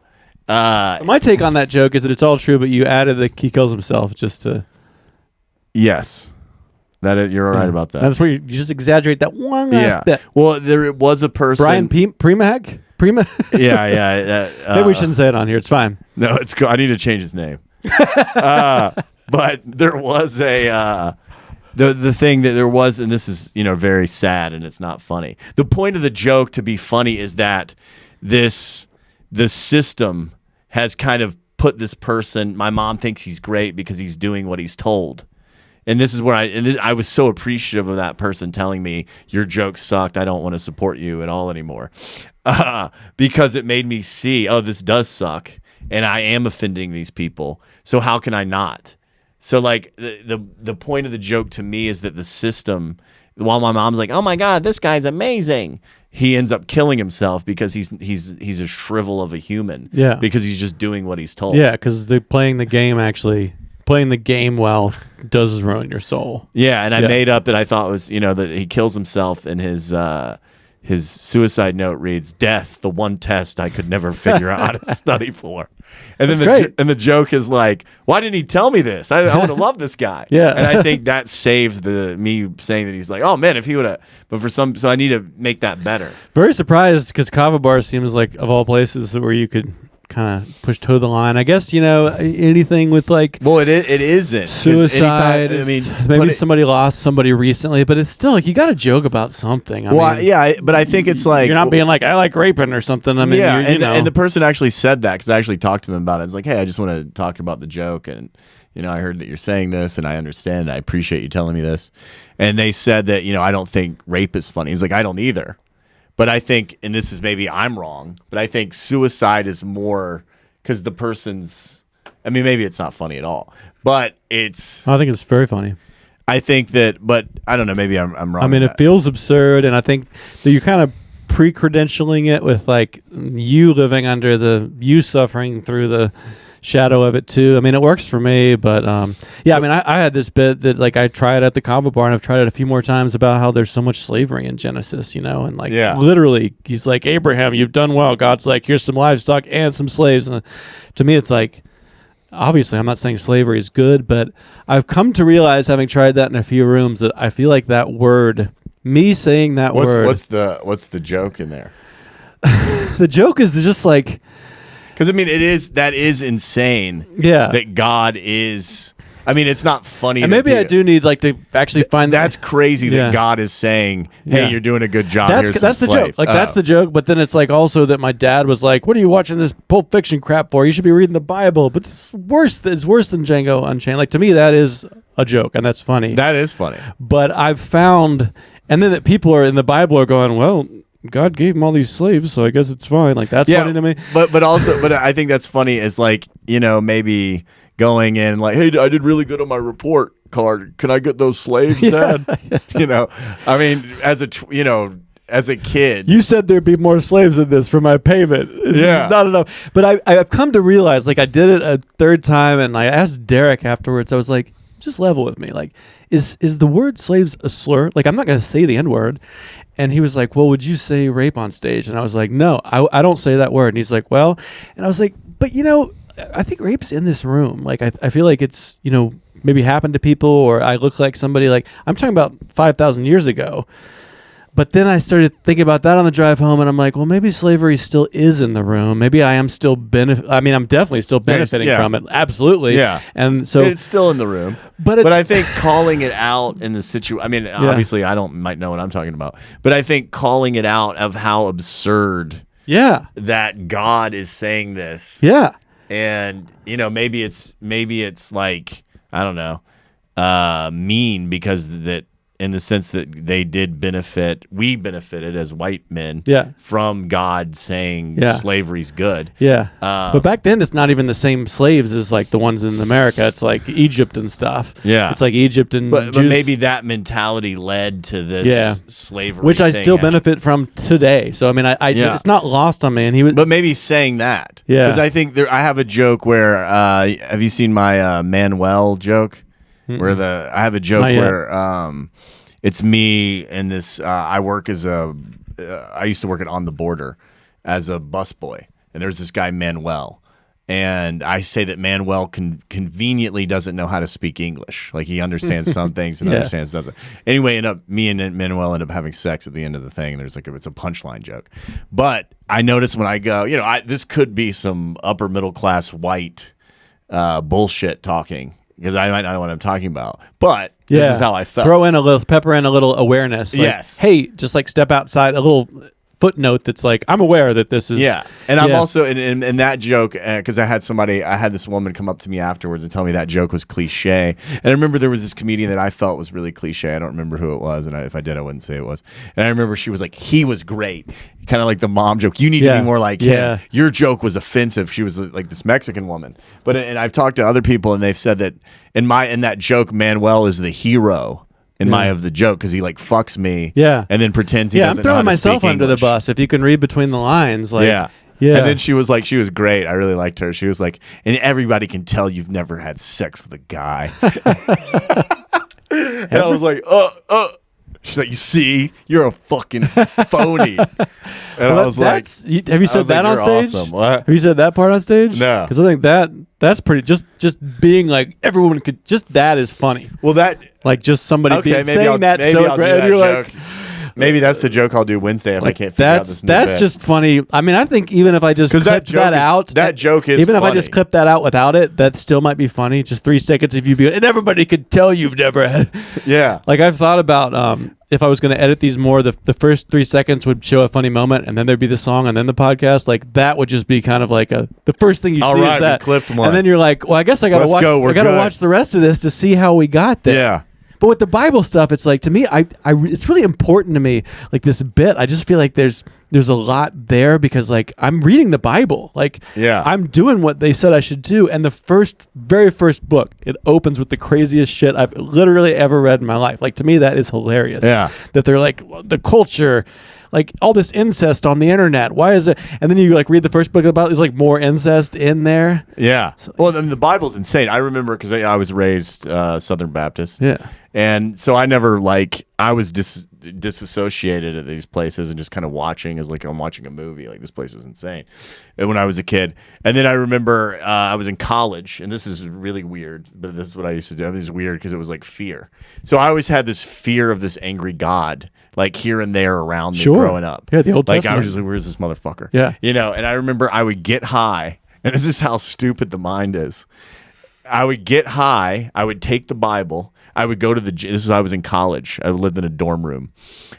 So my take on that joke is that it's all true, but you added the he kills himself just to... Yes. You're all right about that. That's where you just exaggerate that one last bit. Well, there was a person... Brian Prima? Yeah. Maybe we shouldn't say it on here. It's fine. No, it's cool. I need to change his name. But there was a the thing that there was, and this is very sad and it's not funny. The point of the joke to be funny is that the system has kind of put this person. My mom thinks he's great because he's doing what he's told. And this is where I was so appreciative of that person telling me, your joke sucked. I don't want to support you at all anymore. Because it made me see, oh, this does suck. And I am offending these people. So how can I not? So like the point of the joke to me is that the system, while my mom's like, oh my God, this guy's amazing, he ends up killing himself because he's a shrivel of a human. Yeah. Because he's just doing what he's told. Yeah, because playing the game well does ruin your soul. Yeah, and I made up that I thought was, that he kills himself, and his suicide note reads, "Death, the one test I could never figure out how to study for." And then the joke is like, why didn't he tell me this? I would have loved this guy. Yeah. And I think that saves me saying that he's like, oh man, if he would have, but so I need to make that better. Very surprised because Kava Bar seems like, of all places where you could kind of toe the line. I guess anything with like, well, it isn't suicide. Maybe somebody lost somebody recently, but it's still like you got to joke about something. But I think it's like you're not being like, I like raping or something. I mean, and the person actually said that because I actually talked to them about it. It's like, hey, I just want to talk about the joke, and I heard that you're saying this, and I understand. I appreciate you telling me this. And they said that I don't think rape is funny. He's like, I don't either. But I think, and this is maybe I'm wrong, but I think suicide is more because the person's, maybe it's not funny at all, but I think it's very funny. I think that, but I don't know, maybe I'm wrong. It feels absurd, and I think that you're kind of pre-credentialing it with like you living under you suffering through the shadow of it too. It works for me, but I had this bit that like I tried at the Kava Bar, and I've tried it a few more times about how there's so much slavery in Genesis, and like literally he's like, Abraham, you've done well. God's like, here's some livestock and some slaves. And to me, it's like, obviously I'm not saying slavery is good, but I've come to realize, having tried that in a few rooms, that I feel like that word, me saying that word. What's the joke in there? The joke is just like, because that is insane. Yeah, that God is. it's not funny. And maybe I do need like to actually find that's crazy that God is saying, "Hey, you're doing a good job." That's the joke. Like that's the joke. But then it's like also that my dad was like, "What are you watching this Pulp Fiction crap for? You should be reading the Bible." But it's worse. It's worse than Django Unchained. Like to me, that is a joke, and that's funny. That is funny. But I've found, and then that people are in the Bible are going, well, God gave him all these slaves, so I guess it's fine. Like that's funny to me. But I think that's funny is like, maybe going in like, hey, I did really good on my report card. Can I get those slaves, Dad? As a kid, you said there'd be more slaves in this for my payment. It's not enough. But I've come to realize, like I did it a third time, and I asked Derek afterwards. I was like, just level with me. Like, is the word slaves a slur? Like, I'm not going to say the N word. And he was like, well, would you say rape on stage? And I was like, no, I don't say that word. And he's like, well, and I was like, but I think rape's in this room. Like, I feel like it's, maybe happened to people, or I look like somebody, like, I'm talking about 5,000 years ago. But then I started thinking about that on the drive home, and I'm like, well, maybe slavery still is in the room. Maybe I am still I'm definitely still benefiting from it. Absolutely. Yeah. And so it's still in the room. But I think calling it out in the situation, obviously I might know what I'm talking about, but I think calling it out of how absurd that God is saying this. Yeah. And, maybe it's like, I don't know, mean because that, in the sense that we benefited as white men from God saying slavery's good. Yeah. But back then, it's not even the same slaves as like the ones in America. It's like Egypt and stuff. Yeah. It's like Egypt and But maybe that mentality led to this slavery, which I still benefit from today. So, it's not lost on me. And but maybe saying that. Yeah. Because I think I have a joke where, have you seen my Manuel joke? Mm-mm. Where I have a joke where it's me and this. I used to work On the Border as a busboy, and there's this guy Manuel, and I say that Manuel conveniently doesn't know how to speak English. Like he understands some things and understands doesn't. Anyway, me and Manuel end up having sex at the end of the thing. And there's it's a punchline joke, but I notice when I go, this could be some upper middle class white bullshit talking. because I might not know what I'm talking about. But this is how I felt. Pepper in a little awareness. Like, yes. Hey, just like step outside, a little footnote that's like, I'm aware that this is. Yeah. And I'm also in that joke, because I had this woman come up to me afterwards and tell me that joke was cliche. And I remember there was this comedian that I felt was really cliche. I don't remember who it was. And if I did, I wouldn't say it was. And I remember she was like, he was great. Kind of like the mom joke. You need to be more like him. Your joke was offensive. She was like this Mexican woman. And I've talked to other people and they've said that in that joke, Manuel is the hero. In my of the joke, because he like fucks me, and then pretends he doesn't know how to I'm throwing myself under the bus. If you can read between the lines, like And then she was great. I really liked her. She was like, and everybody can tell you've never had sex with a guy. And I was like, She's like, you see, you're a fucking phony. And I was like, have you said that on stage? Awesome. What? Have you said that part on stage? No, because I think that's pretty. Just being like everyone could. Just that is funny. Well, that like just somebody saying that so great. And you're like, maybe that's the joke I'll do Wednesday if I can't figure out this new That's bit. just funny. I mean, I think even if I just clipped that out, that joke is even funny. if I just clipped that out without it, that still might be funny. Just 3 seconds of you being, and everybody could tell you've never had. Yeah. Like I've thought about if I was going to edit these more, the first 3 seconds would show a funny moment, and then there'd be the song, and then the podcast. Like that would just be kind of like the first thing you see is that. We clipped one. And then you're like, well, I guess I got to watch. I got to watch the rest of this to see how we got there. Yeah. But with the Bible stuff, it's like to me, it's really important to me. Like this bit, I just feel like there's a lot there because like I'm reading the Bible, like I'm doing what they said I should do. And the very first book, it opens with the craziest shit I've literally ever read in my life. Like to me, that is hilarious. Yeah, that they're like the culture. Like all this incest on the internet. Why is it? And then you like read the first book about there's like more incest in there. Yeah. Well, the Bible's insane. I remember because I was raised Southern Baptist. Yeah. And so I never I was disassociated at these places and just kind of watching as like I'm watching a movie. Like this place is insane. And when I was a kid, and then I remember I was in college, and this is really weird, but this is what I used to do. It was weird because it was like fear. So I always had this fear of this angry God, like here and there around me growing up. Yeah, the Old Testament. Testament. I was just like, where's this motherfucker? Yeah, And I remember I would get high, and this is how stupid the mind is. I would get high. I would take the Bible. I would go to this is I was in college. I lived in a dorm room,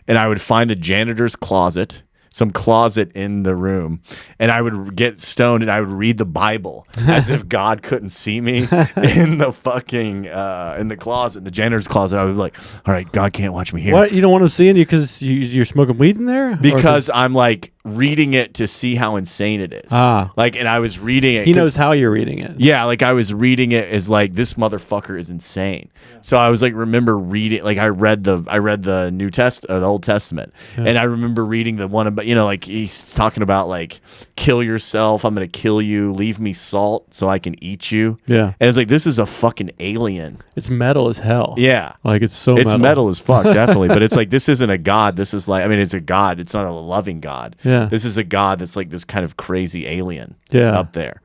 and I would find the janitor's closet, some closet in the room, and I would get stoned and I would read the Bible as if God couldn't see me in the fucking in the closet, in the janitor's closet. I would be like, all right, God can't watch me here. What, you don't want him seeing you because you're smoking weed in there? Because I'm like reading it to see how insane it is. Like, and I was reading it. He knows how you're reading it. Yeah, like I was reading it as like this motherfucker is insane. Yeah. So I was like, remember reading, like I read the New Testament, the Old Testament, and I remember reading the one about, like he's talking about like kill yourself. I'm gonna kill you. Leave me salt so I can eat you. Yeah, and it's like this is a fucking alien. It's metal as hell. Yeah, like it's metal as fuck, definitely. But it's like this isn't a God. This is like, I mean, it's a God. It's not a loving God. Yeah, this is a God that's like this kind of crazy alien. Up there.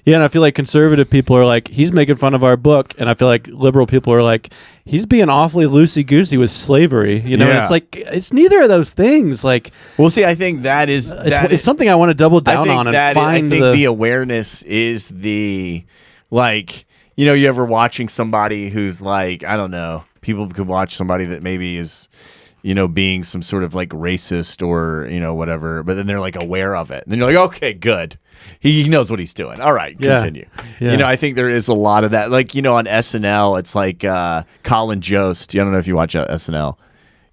Yeah, and I feel like conservative people are like, he's making fun of our book, and I feel like liberal people are like, he's being awfully loosey-goosey with slavery. And it's like, it's neither of those things. Like, well, see, I think that is... It's something I want to double down on and find. I think the awareness is the, like, you ever watching somebody who's like, I don't know, people could watch somebody that maybe is... being some sort of like racist or, whatever, but then they're like aware of it. And then you're like, okay, good. He knows what he's doing. All right, continue. Yeah. I think there is a lot of that. Like, on SNL, it's like Colin Jost. I don't know if you watch SNL.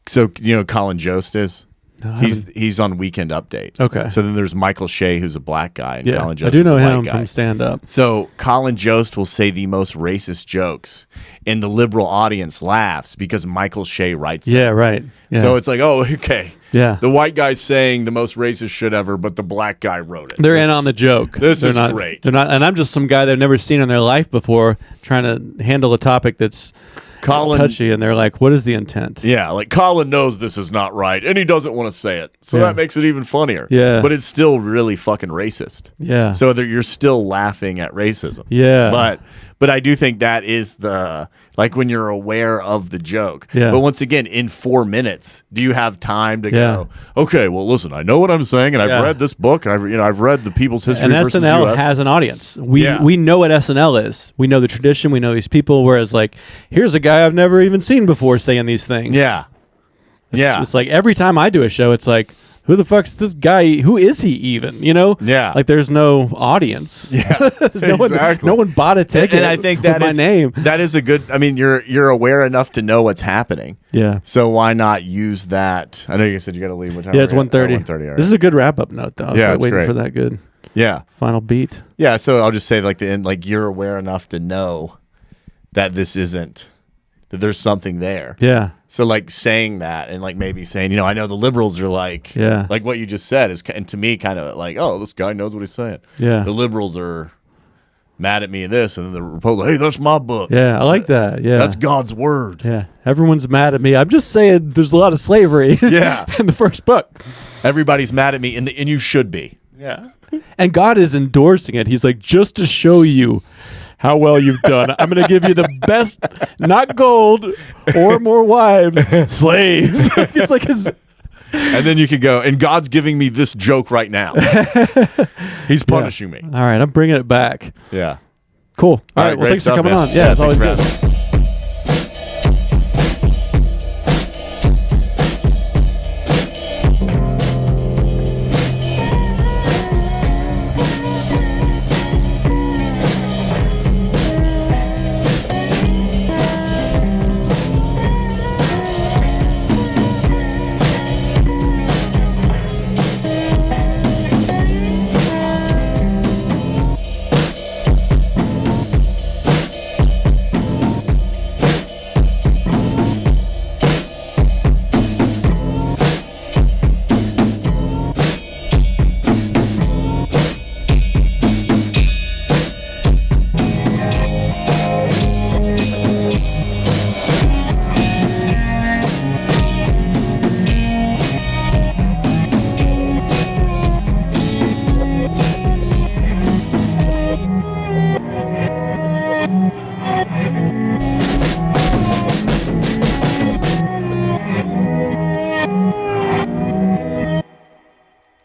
So, Colin Jost is? No, he's on Weekend Update. Okay. So then there's Michael Shea, who's a black guy, and Colin Jost I do know is a white him guy. from stand-up. So Colin Jost will say the most racist jokes, and the liberal audience laughs because Michael Shea writes them. Yeah, right. Yeah. So it's like, oh, okay. Yeah. The white guy's saying the most racist shit ever, but the black guy wrote it. They're in on the joke. This is great. They're not, and I'm just some guy they've never seen in their life before trying to handle a topic that's touchy, and they're like, what is the intent? Yeah, like Colin knows this is not right, and he doesn't want to say it. So that makes it even funnier. Yeah. But it's still really fucking racist. Yeah. So you're still laughing at racism. Yeah. But I do think that is the like when you're aware of the joke. Yeah. But once again, in 4 minutes, do you have time to Yeah. go, okay, well, listen, I know what I'm saying, and I've Yeah. read this book, and I've read the People's History And versus SNL US. has an audience. We Yeah. we know what SNL is. We know the tradition. We know these people. Whereas, like, here's a guy I've never even seen before saying these things. Yeah. Yeah. It's like every time I do a show, it's like, who the fuck's this guy? Who is he even? You know? Yeah. Like, there's no audience. Yeah, There's no exactly. no one bought a ticket. And I think that with my is name. That is a good. I mean, you're aware enough to know what's happening. Yeah. So why not use that? I know you said you got to leave. What time Yeah, are it's we at? 1:30. 1:30. All right. This is a good wrap up note, though. I was Yeah, it's waiting great. for that good Yeah. final beat. Yeah. So I'll just say like the end. Like you're aware enough to know that this isn't that there's something there. Yeah. So like saying that and like maybe saying, I know the liberals are like, Yeah. like what you just said is, and to me, kind of like, oh, this guy knows what he's saying. Yeah. The liberals are mad at me and this, and then the Republicans, hey, that's my book. Yeah. I like that. Yeah. That's God's word. Yeah. Everyone's mad at me. I'm just saying there's a lot of slavery Yeah. in the first book. Everybody's mad at me, and you should be. Yeah. And God is endorsing it. He's like, just to show you how well you've done, I'm going to give you the best, not gold or more wives, slaves. It's like his. And then you could go, and God's giving me this joke right now. He's punishing me. All right. I'm bringing it back. Yeah. Cool. All right. Well, great thanks for stuff, coming man. on. Yeah, it's Thanks always for good. having me.